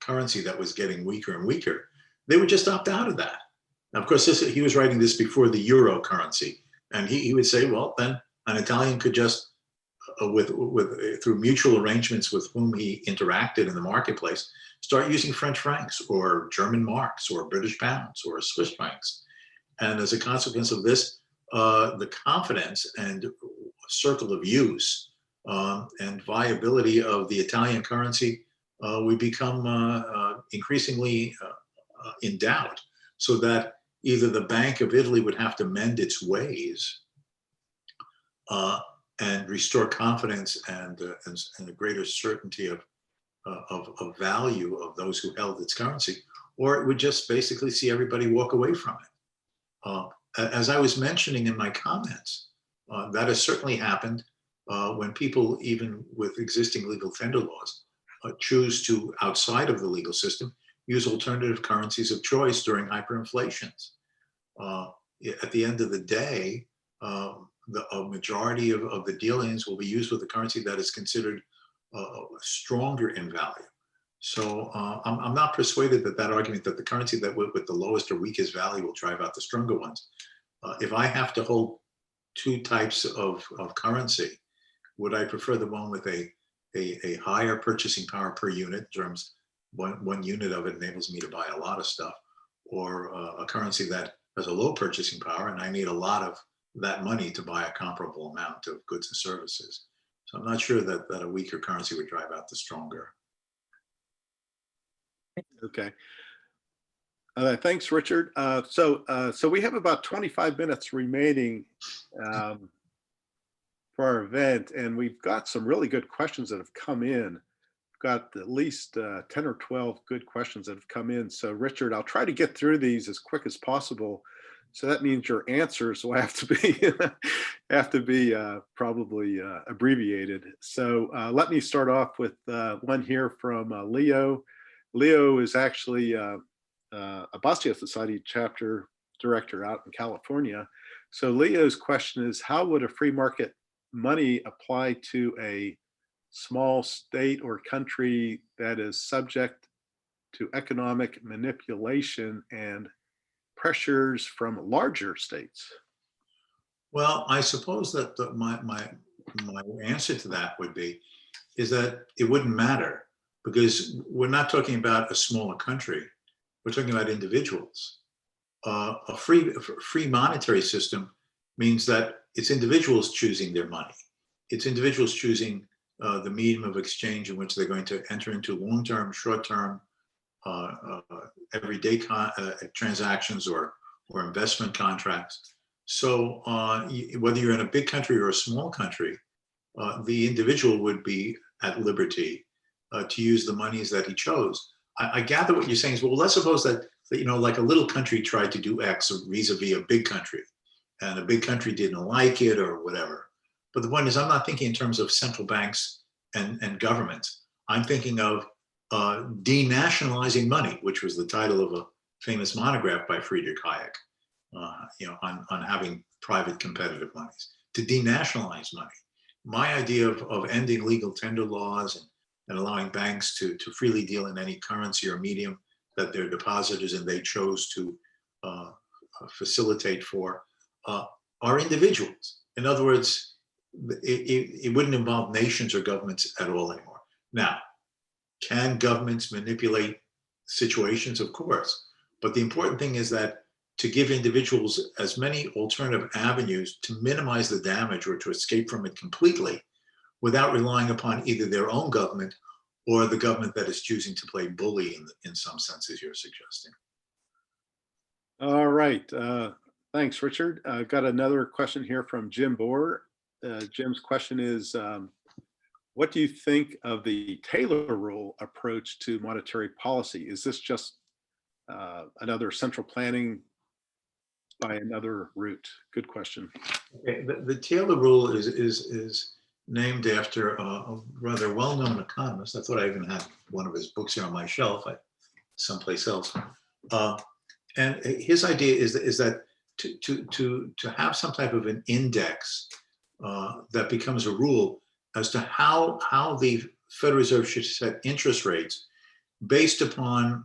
currency that was getting weaker and weaker, they would just opt out of that. Now, of course, he was writing this before the euro currency, and he would say, well, then an Italian could just, through mutual arrangements with whom he interacted in the marketplace, start using French francs or German marks or British pounds or Swiss francs. And as a consequence of this, the confidence and circle of use and viability of the Italian currency would become increasingly in doubt, so that either the Bank of Italy would have to mend its ways and restore confidence and a greater certainty of value of those who held its currency, or it would just basically see everybody walk away from it. As I was mentioning in my comments, that has certainly happened when people, even with existing legal tender laws, choose to, outside of the legal system, use alternative currencies of choice during hyperinflations. At the end of the day, a majority of the dealings will be used with a currency that is considered stronger in value. So I'm not persuaded that argument that the currency that with the lowest or weakest value will drive out the stronger ones. If I have to hold two types of currency, would I prefer the one with a higher purchasing power per unit, in terms one unit of it enables me to buy a lot of stuff, or a currency that has a low purchasing power and I need a lot of that money to buy a comparable amount of goods and services? So I'm not sure that a weaker currency would drive out the stronger. Okay. Thanks, Richard. So we have about 25 minutes remaining for our event, and we've got some really good questions that have come in. We've got at least 10 or 12 good questions that have come in. So Richard, I'll try to get through these as quick as possible. So that means your answers will have to be probably abbreviated. So let me start off with one here from Leo. Leo is actually a Bastiat Society chapter director out in California. So Leo's question is, how would a free market money apply to a small state or country that is subject to economic manipulation and pressures from larger states? Well, I suppose that my answer to that would be is that it wouldn't matter, because we're not talking about a smaller country. We're talking about individuals. A free monetary system means that it's individuals choosing their money. It's individuals choosing the medium of exchange in which they're going to enter into long-term, short-term, everyday transactions or investment contracts. So whether you're in a big country or a small country, the individual would be at liberty to use the monies that he chose. I gather what you're saying is, well, let's suppose that, like a little country tried to do X vis-a-vis a big country, and a big country didn't like it or whatever. But the point is, I'm not thinking in terms of central banks and governments. I'm thinking of denationalizing money, which was the title of a famous monograph by Friedrich Hayek, on having private competitive monies, to denationalize money. My idea of ending legal tender laws and allowing banks to freely deal in any currency or medium that their depositors and they chose to facilitate for are individuals. In other words, it wouldn't involve nations or governments at all anymore. Now, can governments manipulate situations? Of course. But the important thing is that to give individuals as many alternative avenues to minimize the damage or to escape from it completely without relying upon either their own government or the government that is choosing to play bully in some sense, as you're suggesting. All right. Thanks, Richard. Got another question here from Jim Bohr. Jim's question is, what do you think of the Taylor rule approach to monetary policy? Is this just another central planning by another route? Good question. Okay. The Taylor rule is named after a rather well-known economist. I thought I even had one of his books here on my shelf, someplace else. And his idea is that to have some type of an index that becomes a rule as to how the Federal Reserve should set interest rates based upon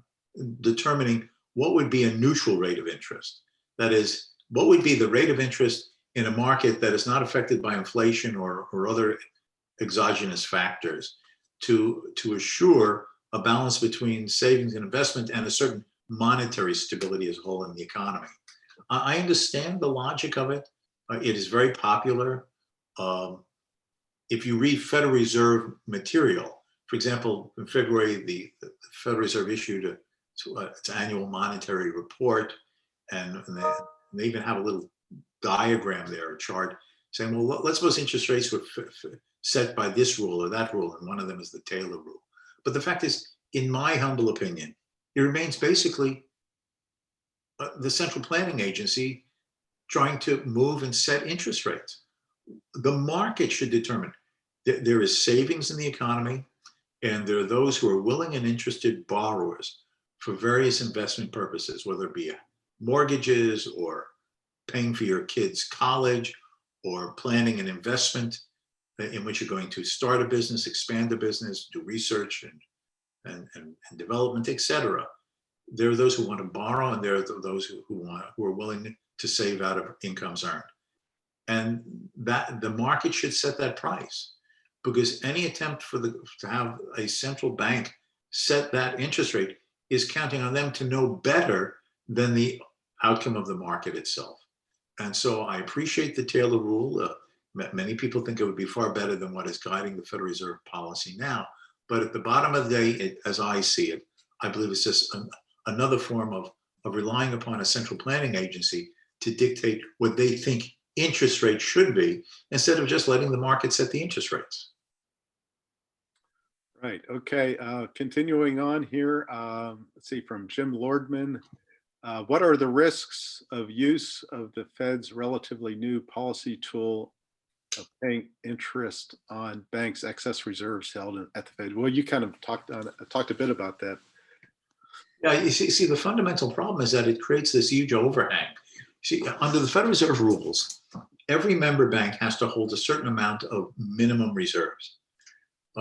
determining what would be a neutral rate of interest. That is, what would be the rate of interest in a market that is not affected by inflation or other exogenous factors to assure a balance between savings and investment and a certain monetary stability as a whole in the economy. I understand the logic of it. It is very popular. If you read Federal Reserve material, for example, in February, the Federal Reserve issued its annual monetary report, and they even have a little diagram there, a chart, saying, well, let's suppose interest rates were set by this rule or that rule, and one of them is the Taylor rule. But the fact is, in my humble opinion, it remains basically the central planning agency trying to move and set interest rates. The market should determine. There is savings in the economy, and there are those who are willing and interested borrowers for various investment purposes, whether it be mortgages or paying for your kids' college or planning an investment in which you're going to start a business, expand a business, do research and development, etc. There are those who want to borrow, and there are those who are willing to save out of incomes earned. And that the market should set that price, because any attempt to have a central bank set that interest rate is counting on them to know better than the outcome of the market itself. And so I appreciate the Taylor rule. Many people think it would be far better than what is guiding the Federal Reserve policy now. But at the bottom of the day, as I see it, I believe it's just another form of relying upon a central planning agency to dictate what they think interest rates should be, instead of just letting the market set the interest rates. Right. Okay. Continuing on here. Let's see, from Jim Lordman. What are the risks of use of the Fed's relatively new policy tool of paying interest on banks' excess reserves held at the Fed? Well, you kind of talked a bit about that. Yeah, you see, the fundamental problem is that it creates this huge overhang. See, under the Federal Reserve rules, every member bank has to hold a certain amount of minimum reserves,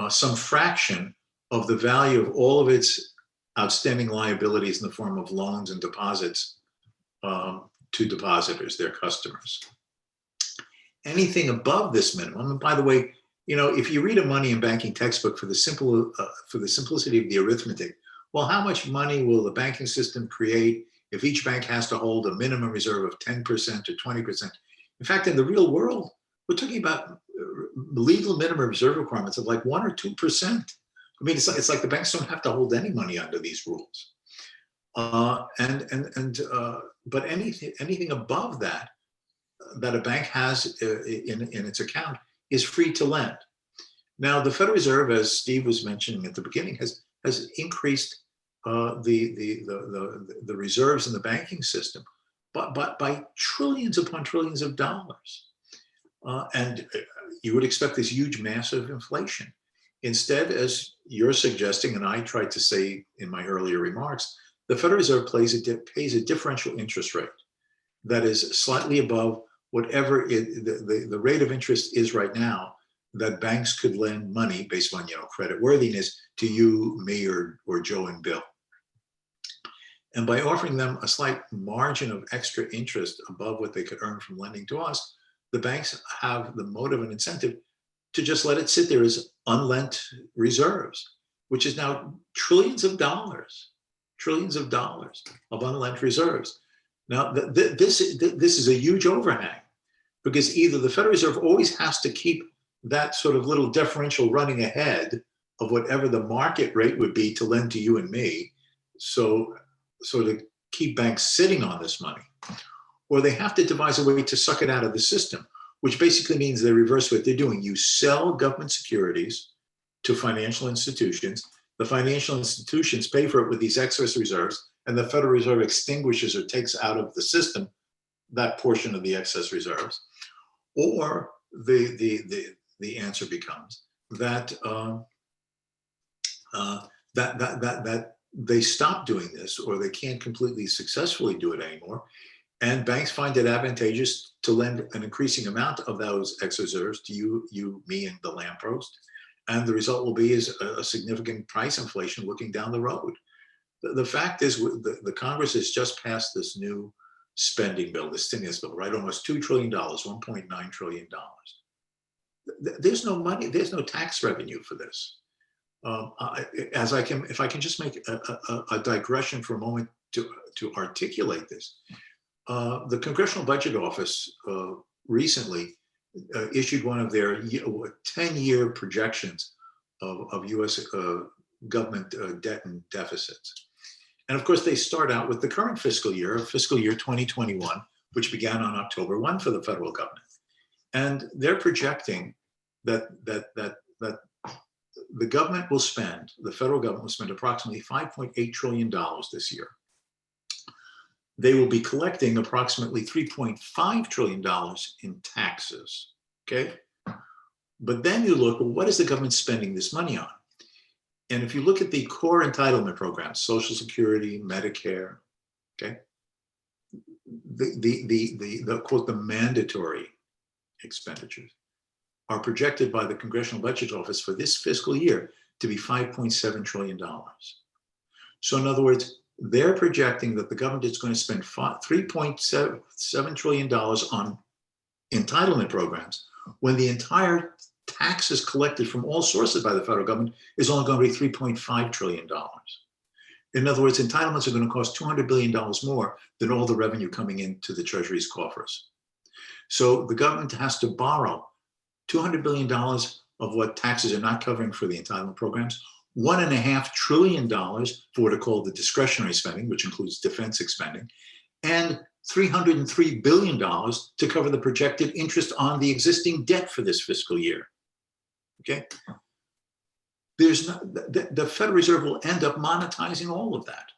some fraction of the value of all of its outstanding liabilities in the form of loans and deposits to depositors, their customers. Anything above this minimum, and by the way, if you read a money and banking textbook for the simplicity of the arithmetic, well, how much money will the banking system create if each bank has to hold a minimum reserve of 10% or 20%? In fact, in the real world, we're talking about legal minimum reserve requirements of like 1 or 2%. I mean, it's like the banks don't have to hold any money under these rules. But anything above that a bank has in its account is free to lend. Now, the Federal Reserve, as Steve was mentioning at the beginning, has increased the reserves in the banking system, but by trillions upon trillions of dollars. And you would expect this huge, massive inflation. Instead, as you're suggesting, and I tried to say in my earlier remarks, the Federal Reserve pays a differential interest rate that is slightly above whatever the rate of interest is right now that banks could lend money based on credit worthiness to you, me, or Joe and Bill. And by offering them a slight margin of extra interest above what they could earn from lending to us, the banks have the motive and incentive to just let it sit there as unlent reserves, which is now trillions of dollars of unlent reserves. Now, this is a huge overhang, because either the Federal Reserve always has to keep that sort of little differential running ahead of whatever the market rate would be to lend to you and me, so to keep banks sitting on this money, or they have to devise a way to suck it out of the system, which basically means they reverse what they're doing. You sell government securities to financial institutions. The financial institutions pay for it with these excess reserves, and the Federal Reserve extinguishes or takes out of the system that portion of the excess reserves. Or the answer becomes that that they stop doing this, or they can't completely successfully do it anymore, and banks find it advantageous to lend an increasing amount of those excess reserves to you, me, and the lamppost, and the result will be is a significant price inflation looking down the road. The fact is, the Congress has just passed this new spending bill, the stimulus bill, right? Almost $2 trillion, $1.9 trillion. There's no money, there's no tax revenue for this. If I can just make a digression for a moment to articulate this. The Congressional Budget Office recently issued one of their 10-year projections of U.S. government debt and deficits. And of course, they start out with the current fiscal year 2021, which began on October 1 for the federal government. And they're projecting that the government will spend, the federal government will spend approximately $5.8 trillion this year. They will be collecting approximately $3.5 trillion in taxes, okay? But then you look, well, what is the government spending this money on? And if you look at the core entitlement programs, Social Security, Medicare, okay? The quote, the mandatory expenditures are projected by the Congressional Budget Office for this fiscal year to be $5.7 trillion. So in other words, they're projecting that the government is going to spend $3.7 trillion on entitlement programs when the entire taxes collected from all sources by the federal government is only going to be $3.5 trillion. In other words, entitlements are going to cost $200 billion more than all the revenue coming into the Treasury's coffers. So the government has to borrow $200 billion of what taxes are not covering for the entitlement programs, $1.5 trillion for what are called the discretionary spending, which includes defense spending, and $303 billion to cover the projected interest on the existing debt for this fiscal year. Okay? There's not, the Federal Reserve will end up monetizing all of that.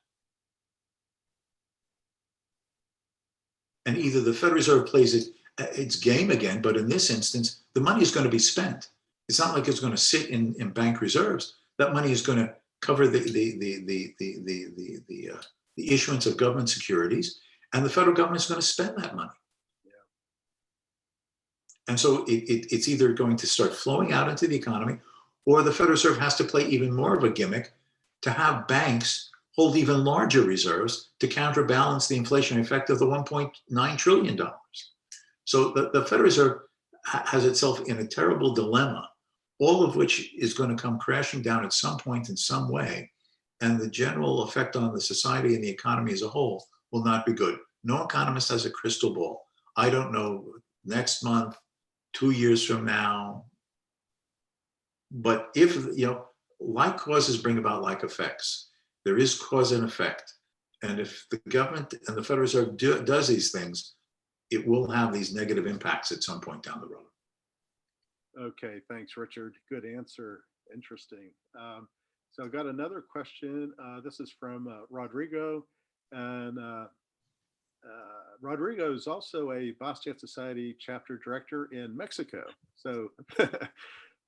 And either the Federal Reserve plays its game again, but in this instance, the money is going to be spent. It's not like it's going to sit in bank reserves. That money is going to cover the issuance of government securities, and the federal government is going to spend that money. Yeah. And so it's either going to start flowing out into the economy, or the Federal Reserve has to play even more of a gimmick to have banks hold even larger reserves to counterbalance the inflationary effect of the $1.9 trillion. So the Federal Reserve has itself in a terrible dilemma, all of which is going to come crashing down at some point in some way. And the general effect on the society and the economy as a whole will not be good. No economist has a crystal ball. I don't know next month, 2 years from now. But if, like causes bring about like effects, there is cause and effect. And if the government and the Federal Reserve does these things, it will have these negative impacts at some point down the road. Okay, thanks, Richard. Good answer. Interesting. So I've got another question. This is from Rodrigo. And Rodrigo is also a Bastiat Society chapter director in Mexico. So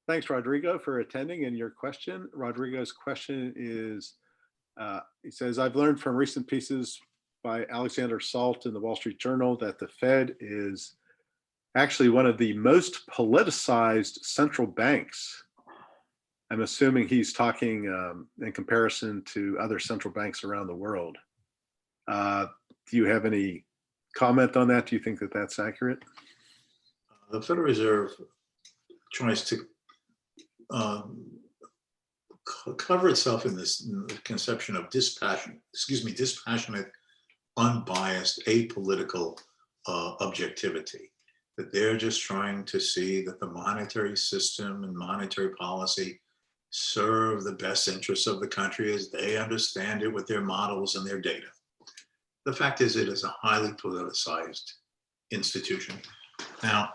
thanks, Rodrigo, for attending. And your question, Rodrigo's question is, he says, I've learned from recent pieces by Alexander Salt in the Wall Street Journal that the Fed is actually one of the most politicized central banks. I'm assuming he's talking in comparison to other central banks around the world. Do you have any comment on that? Do you think that that's accurate? The Federal Reserve tries to cover itself in this conception of dispassionate, unbiased, apolitical objectivity. That they're just trying to see that the monetary system and monetary policy serve the best interests of the country as they understand it with their models and their data. The fact is, it is a highly politicized institution. Now,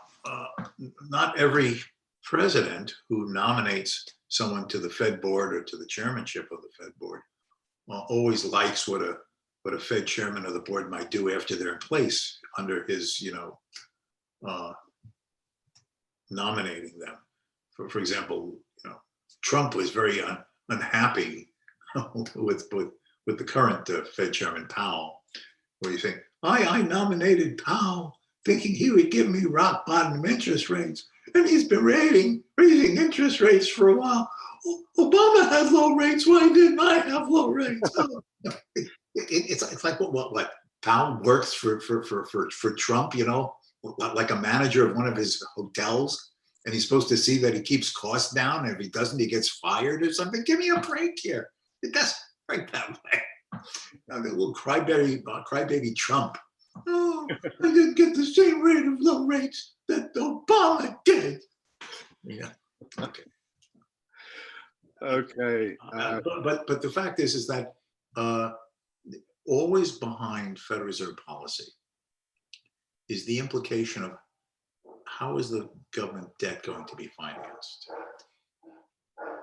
not every president who nominates someone to the Fed board or to the chairmanship of the Fed board always likes what a Fed chairman of the board might do after they're in place under his, nominating them. For example, Trump was very unhappy with the current Fed chairman Powell, where you think, I nominated Powell thinking he would give me rock bottom interest rates, and he's been raising interest rates for a while. Obama had low rates. Why didn't I have low rates? It's like what Powell works for Trump, like a manager of one of his hotels, and he's supposed to see that he keeps costs down, and if he doesn't, he gets fired or something. Give me a break here. It doesn't work that way. Now, the little crybaby Trump. Oh, I didn't get the same rate of low rates that Obama did. Yeah. Okay. Okay. But the fact is that always behind Federal Reserve policy is the implication of how is the government debt going to be financed?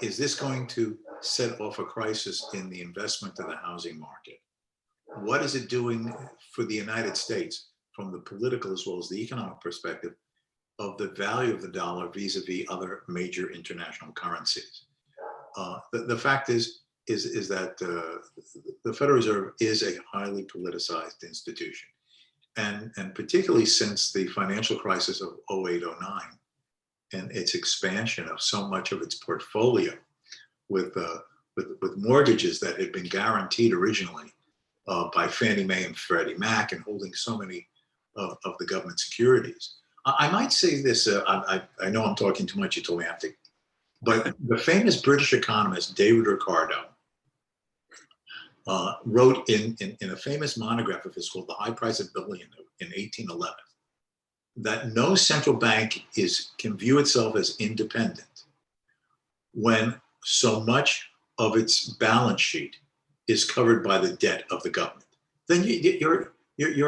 Is this going to set off a crisis in the investment of the housing market? What is it doing for the United States from the political as well as the economic perspective of the value of the dollar vis-a-vis other major international currencies? The fact is that the Federal Reserve is a highly politicized institution. And particularly since the financial crisis of 08-09 and its expansion of so much of its portfolio with mortgages that had been guaranteed originally by Fannie Mae and Freddie Mac and holding so many of the government securities. I might say this, I know I'm talking too much, you told me I have to, but the famous British economist, David Ricardo, wrote in a famous monograph of his called The High Price of Bullion in 1811, that no central bank can view itself as independent when so much of its balance sheet is covered by the debt of the government. Then you're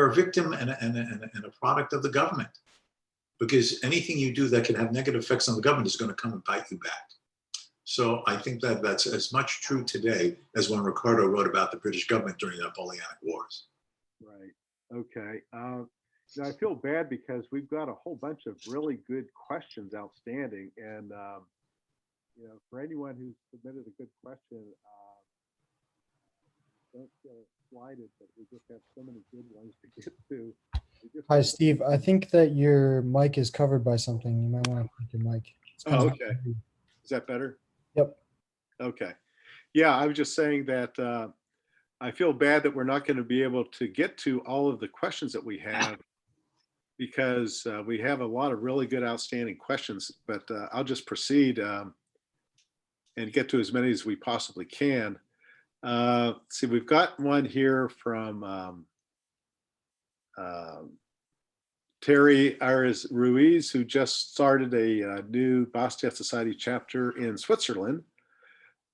a victim and a product of the government, because anything you do that can have negative effects on the government is going to come and bite you back. So I think that that's as much true today as when Ricardo wrote about the British government during the Napoleonic Wars. Right. Okay. Now I feel bad because we've got a whole bunch of really good questions outstanding, and for anyone who submitted a good question, don't feel slighted, but we just have so many good ones to get to. Hi, Steve. I think that your mic is covered by something. You might want to click your mic. Oh, okay. Is that better? Yep. Okay. Yeah, I was just saying that I feel bad that we're not going to be able to get to all of the questions that we have, because we have a lot of really good outstanding questions, but I'll just proceed and get to as many as we possibly can. See, we've got one here from Terry Ares Ruiz, who just started a new Bastiat Society chapter in Switzerland.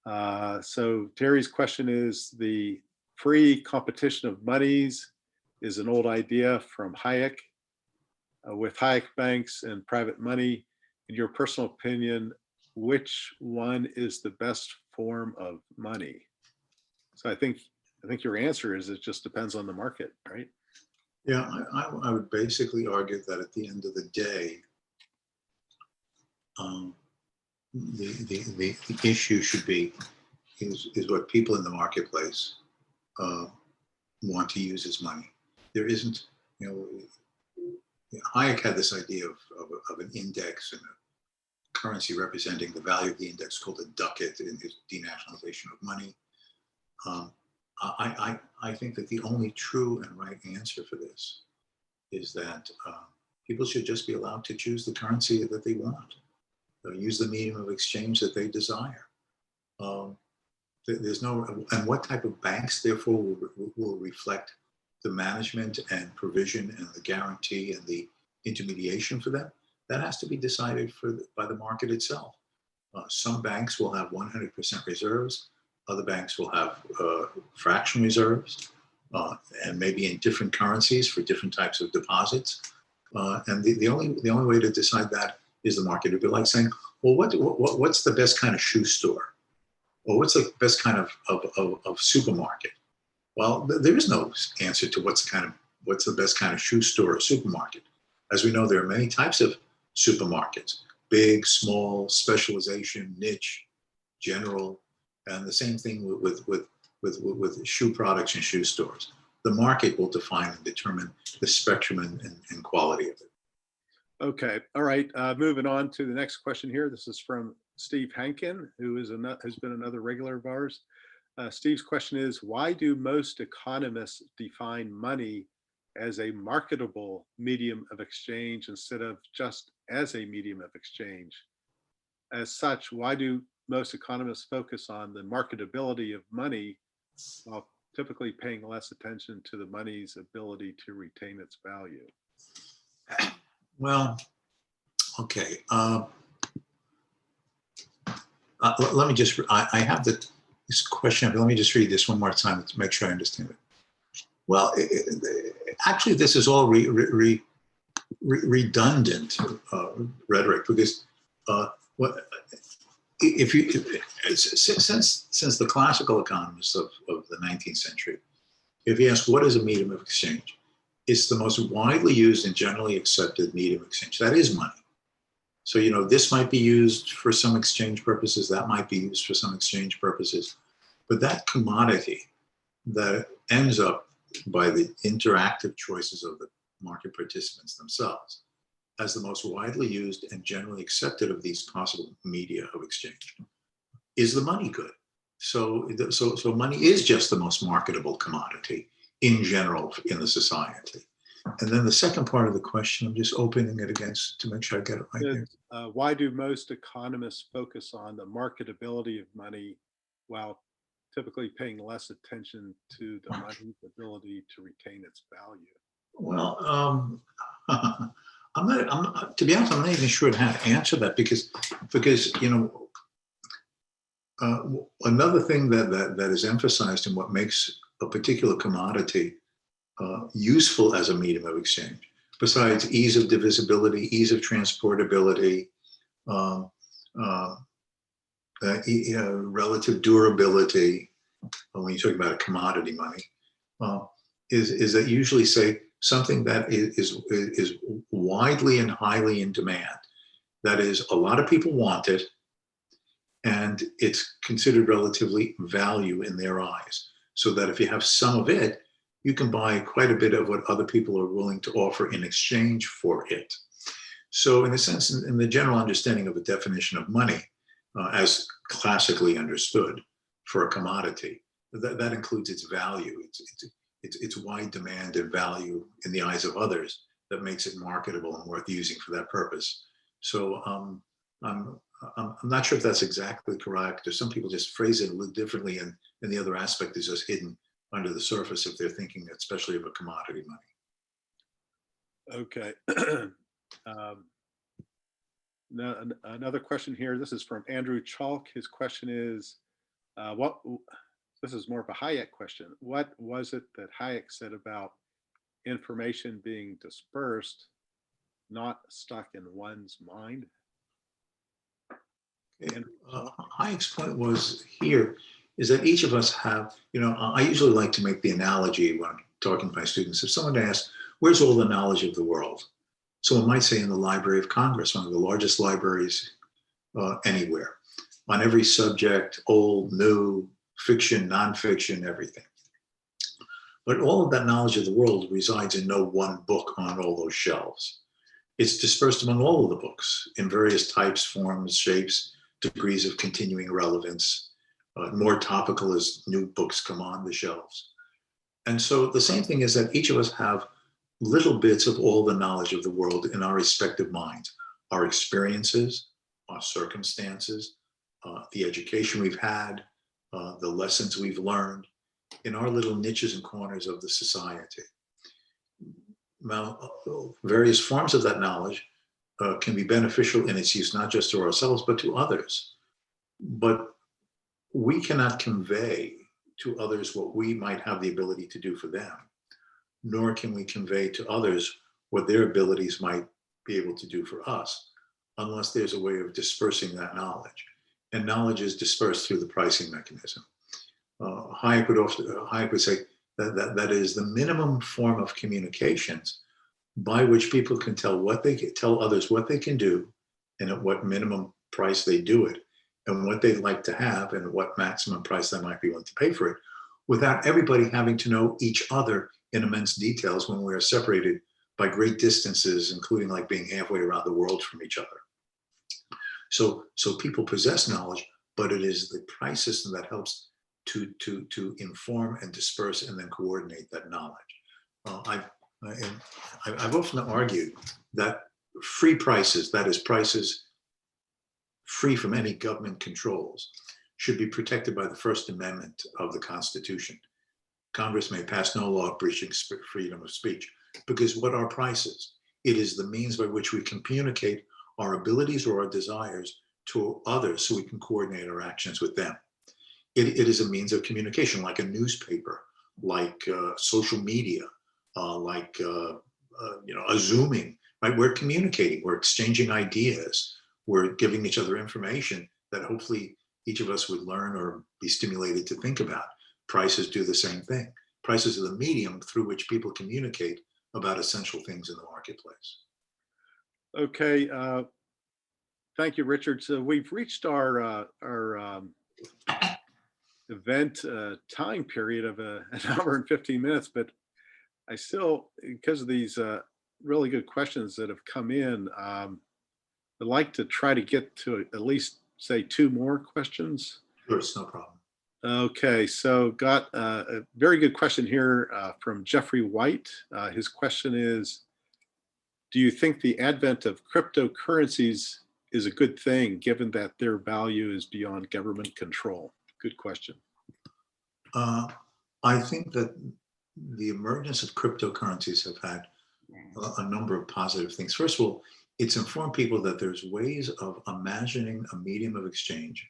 So Terry's question is, the free competition of monies is an old idea from Hayek. With Hayek banks and private money, in your personal opinion, which one is the best form of money? So I think your answer is it just depends on the market, right? Yeah, I would basically argue that at the end of the day, the issue should be is what people in the marketplace want to use as money. There isn't, you know, Hayek had this idea of an index and a currency representing the value of the index called a ducat in his denationalization of money. I think that the only true and right answer for this is that people should just be allowed to choose the currency that they want, use the medium of exchange that they desire. There's no, and what type of banks, therefore, will reflect the management and provision and the guarantee and the intermediation for them, that has to be decided by the market itself. Some banks will have 100% reserves. Other banks will have fraction reserves, and maybe in different currencies for different types of deposits. And the only way to decide that is the market. It'd be like saying, well, what's the best kind of shoe store? Or what's the best kind of supermarket? Well, there is no answer to what's the best kind of shoe store or supermarket. As we know, there are many types of supermarkets: big, small, specialization, niche, general, and the same thing with shoe products and shoe stores. The market will define and determine the spectrum and quality of it. Okay, all right. Moving on to the next question here. This is from Steve Hankin, who has been another regular of ours. Steve's question is, why do most economists define money as a marketable medium of exchange instead of just as a medium of exchange? As such, why do most economists focus on the marketability of money while typically paying less attention to the money's ability to retain its value? Well, okay. Let me just, I have this question, but let me just read this one more time to make sure I understand it. Well, actually, this is all redundant rhetoric, because since the classical economists of the 19th century, if you ask what is a medium of exchange, it's the most widely used and generally accepted medium of exchange. That is money. So, you know, this might be used for some exchange purposes, that might be used for some exchange purposes, but that commodity that ends up by the interactive choices of the market participants themselves as the most widely used and generally accepted of these possible media of exchange is the money good. So money is just the most marketable commodity in general in the society. And then the second part of the question, I'm just opening it again to make sure I get it right here. Why do most economists focus on the marketability of money while typically paying less attention to the money's ability to retain its value? Well, I'm not, to be honest, I'm not even sure how to answer that because you know, another thing that is emphasized in what makes a particular commodity useful as a medium of exchange, besides ease of divisibility, ease of transportability, relative durability, when you talk about a commodity money, is that usually say something that is widely and highly in demand. That is, a lot of people want it, and it's considered relatively value in their eyes. So that if you have some of it, you can buy quite a bit of what other people are willing to offer in exchange for it. So in a sense, in the general understanding of a definition of money, as classically understood for a commodity, that includes its value. It's wide demand and value in the eyes of others that makes it marketable and worth using for that purpose. So I'm not sure if that's exactly correct, or some people just phrase it a little differently, and the other aspect is just hidden under the surface if they're thinking especially of a commodity money. Okay. Another question here. This is from Andrew Chalk. His question is, this is more of a Hayek question. What was it that Hayek said about information being dispersed, not stuck in one's mind? Hayek's point was here is that each of us have, I usually like to make the analogy when I'm talking to my students. If someone asks, where's all the knowledge of the world? Someone might say in the Library of Congress, one of the largest libraries anywhere, on every subject, old, new, fiction, nonfiction, everything. But all of that knowledge of the world resides in no one book on all those shelves. It's dispersed among all of the books in various types, forms, shapes, degrees of continuing relevance, more topical as new books come on the shelves. And so the same thing is that each of us have little bits of all the knowledge of the world in our respective minds, our experiences, our circumstances, the education we've had, the lessons we've learned in our little niches and corners of the society. Now, various forms of that knowledge can be beneficial in its use, not just to ourselves, but to others. But we cannot convey to others what we might have the ability to do for them, nor can we convey to others what their abilities might be able to do for us, unless there's a way of dispersing that knowledge. And knowledge is dispersed through the pricing mechanism. Hayek would say that is the minimum form of communications by which people can tell others what they can do and at what minimum price they do it, and what they'd like to have and what maximum price they might be willing to pay for it, without everybody having to know each other in immense details when we are separated by great distances, including like being halfway around the world from each other. So people possess knowledge, but it is the price system that helps to inform and disperse and then coordinate that knowledge. I've often argued that free prices, that is prices free from any government controls, should be protected by the First Amendment of the Constitution. Congress may pass no law breaching freedom of speech, because what are prices? It is the means by which we can communicate our abilities or our desires to others so we can coordinate our actions with them. It is a means of communication, like a newspaper, like social media, like a Zooming, right? We're communicating, we're exchanging ideas, we're giving each other information that hopefully each of us would learn or be stimulated to think about. Prices do the same thing. Prices are the medium through which people communicate about essential things in the marketplace. Okay, thank you, Richard. So we've reached our event time period of an hour and 15 minutes, but I still, because of these really good questions that have come in, I'd like to try to get to at least say 2 more questions. Sure, it's no problem. Okay, so got a very good question here from Jeffrey White. His question is, do you think the advent of cryptocurrencies is a good thing, given that their value is beyond government control? Good question. I think that the emergence of cryptocurrencies have had a number of positive things. First of all, it's informed people that there's ways of imagining a medium of exchange,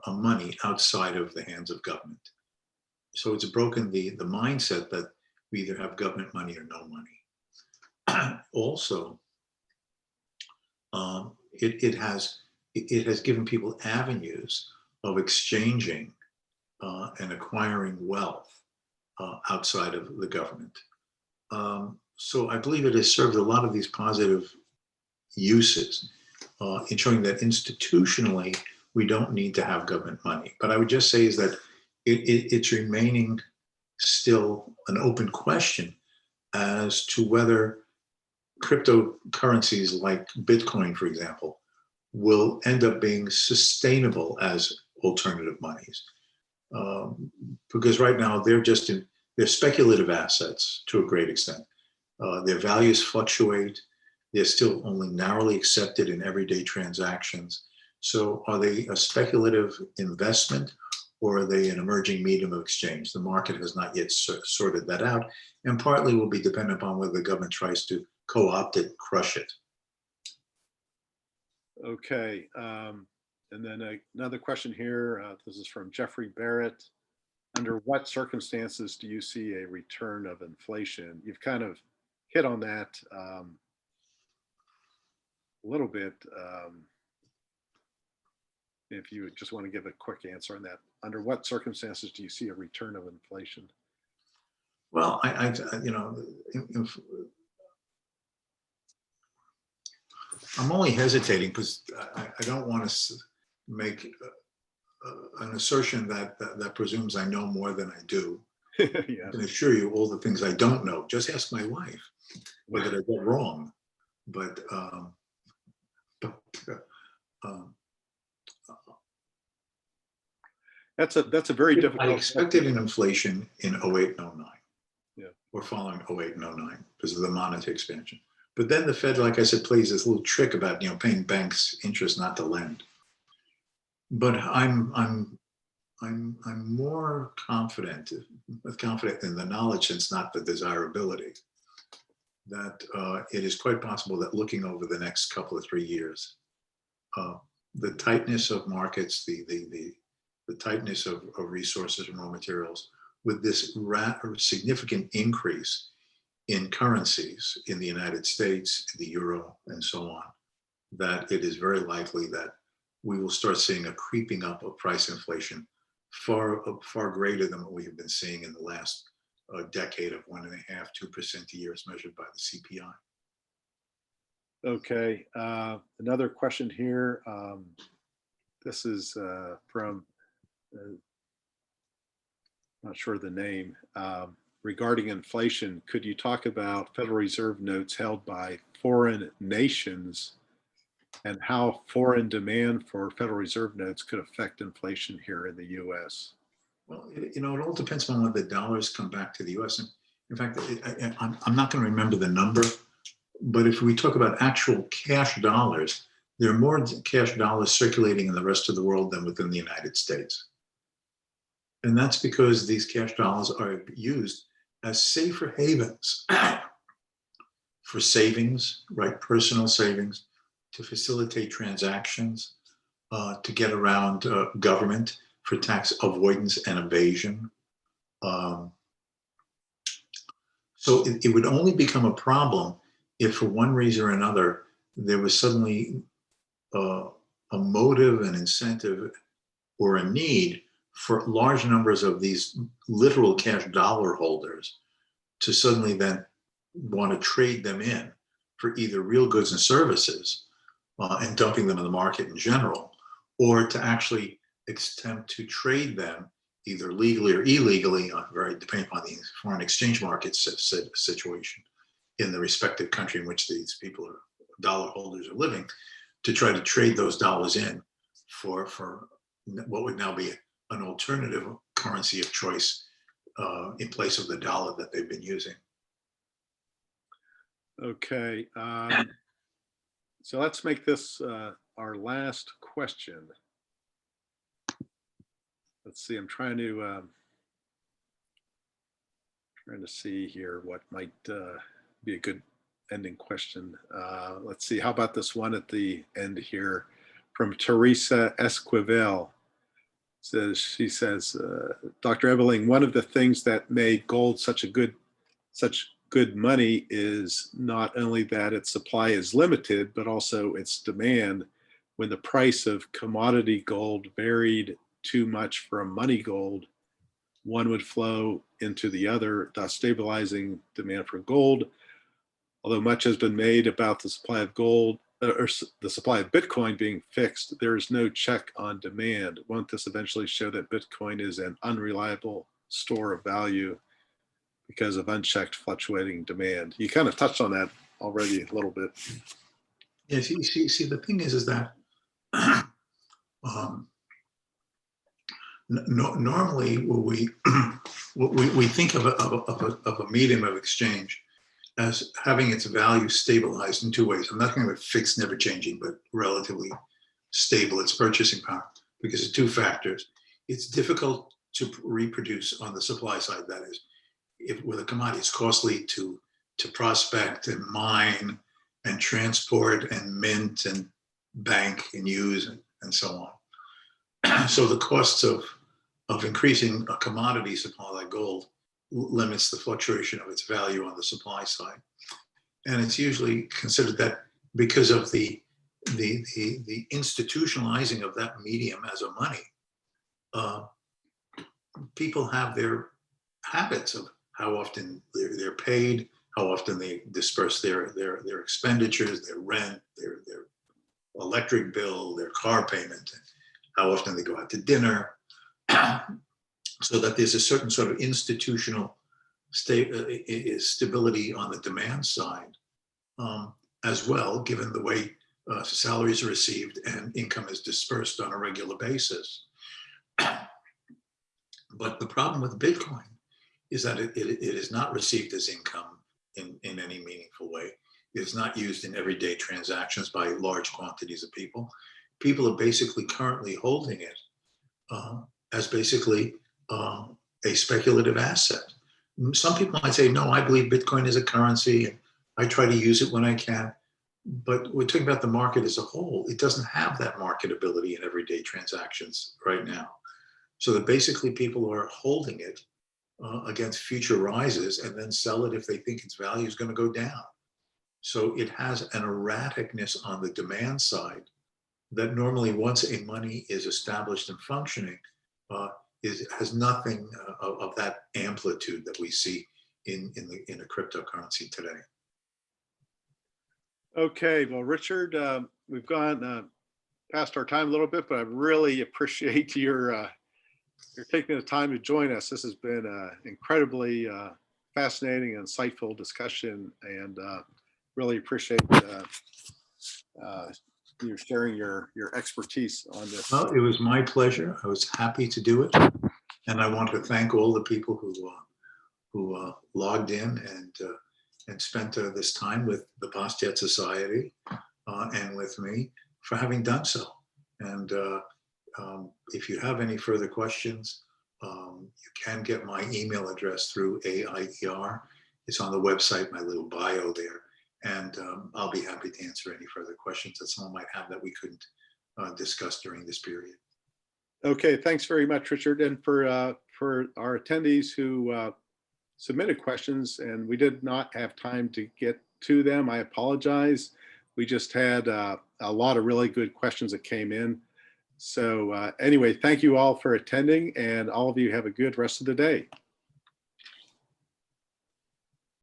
a money outside of the hands of government. So it's broken the mindset that we either have government money or no money. Also, it has given people avenues of exchanging and acquiring wealth outside of the government. So I believe it has served a lot of these positive uses in showing that institutionally we don't need to have government money. But I would just say is that it's remaining still an open question as to whether cryptocurrencies like Bitcoin, for example, will end up being sustainable as alternative monies. Because right now they're speculative assets to a great extent. Their values fluctuate. They're still only narrowly accepted in everyday transactions. So are they a speculative investment, or are they an emerging medium of exchange? The market has not yet sorted that out, and partly will be dependent upon whether the government tries to co-opt it, crush it. Okay, and then another question here. This is from Jeffrey Barrett. Under what circumstances do you see a return of inflation? You've kind of hit on that a little bit. If you just want to give a quick answer on that, under what circumstances do you see a return of inflation? Well, you know, I'm only hesitating because I don't want to make an assertion that presumes I know more than I do. Yeah. I can assure you all the things I don't know. Just ask my wife whether I get wrong. But That's a very I difficult. expected an inflation in 08 and 09. Yeah. Or following 08 and 09 because of the monetary expansion. But then the Fed, like I said, plays this little trick about, you know, paying banks interest not to lend. But I'm more confident in the knowledge, since not the desirability, that it is quite possible that looking over the next couple of 3 years, the tightness of markets, the tightness of resources and raw materials, with this significant increase in currencies in the United States, the euro, and so on, that it is very likely that we will start seeing a creeping up of price inflation far greater than what we have been seeing in the last decade of 1.5–2% a year as measured by the CPI. Okay, another question here. This is from, not sure the name. Regarding inflation, could you talk about Federal Reserve notes held by foreign nations and how foreign demand for Federal Reserve notes could affect inflation here in the US? Well, you know, it all depends on when the dollars come back to the US. And in fact, I'm not going to remember the number, but if we talk about actual cash dollars, there are more cash dollars circulating in the rest of the world than within the United States. And that's because these cash dollars are used as safer havens for savings, right? Personal savings, to facilitate transactions, to get around government for tax avoidance and evasion. So it would only become a problem if, for one reason or another, there was suddenly a motive, an incentive, or a need for large numbers of these literal cash dollar holders to suddenly then want to trade them in for either real goods and services and dumping them in the market in general, or to actually attempt to trade them either legally or illegally, depending upon the foreign exchange market situation in the respective country in which these people are dollar holders are living, to try to trade those dollars in for what would now be an alternative currency of choice in place of the dollar that they've been using. Okay, so let's make this our last question. Let's see, I'm trying to see here what might be a good ending question. Let's see, how about this one at the end here from Teresa Esquivel. She says, Dr. Ebeling, one of the things that made gold such good money is not only that its supply is limited, but also its demand. When the price of commodity gold varied too much from money gold, one would flow into the other, thus stabilizing demand for gold. Although much has been made about the supply of gold, or the supply of Bitcoin being fixed, there is no check on demand. Won't this eventually show that Bitcoin is an unreliable store of value because of unchecked fluctuating demand? You kind of touched on that already a little bit. Yeah, see, the thing is that normally we think of a medium of exchange as having its value stabilized in two ways. I'm not going to fix, never changing, but relatively stable, its purchasing power, because of two factors. It's difficult to reproduce on the supply side. That is, with a commodity, it's costly to prospect and mine and transport and mint and bank and use and so on. So the costs of increasing a commodity supply like gold limits the fluctuation of its value on the supply side. And it's usually considered that because of the the institutionalizing of that medium as a money, people have their habits of how often they're paid, how often they disperse their expenditures, their rent, their electric bill, their car payment, how often they go out to dinner, so that there's a certain sort of institutional stability on the demand side, as well, given the way salaries are received and income is dispersed on a regular basis. But the problem with Bitcoin is that it is not received as income in any meaningful way. It is not used in everyday transactions by large quantities of people. People are basically currently holding it as basically a speculative asset. Some people might say, no, I believe Bitcoin is a currency and I try to use it when I can. But we're talking about the market as a whole. It doesn't have that marketability in everyday transactions right now. So that basically people are holding it against future rises and then sell it if they think its value is going to go down. So it has an erraticness on the demand side that normally, once a money is established and functioning, has nothing of that amplitude that we see in a cryptocurrency today. Okay, well, Richard, we've gone past our time a little bit, but I really appreciate your taking the time to join us. This has been an incredibly fascinating and insightful discussion, and really appreciate you sharing your expertise on this. Well, it was my pleasure. I was happy to do it, and I want to thank all the people who logged in and spent this time with the Bastiat Society and with me for having done so. And if you have any further questions, you can get my email address through AIER. It's on the website, my little bio there. And I'll be happy to answer any further questions that someone might have that we couldn't discuss during this period. Okay, thanks very much, Richard. And for our attendees who submitted questions and we did not have time to get to them, I apologize. We just had a lot of really good questions that came in. So anyway, thank you all for attending, and all of you have a good rest of the day.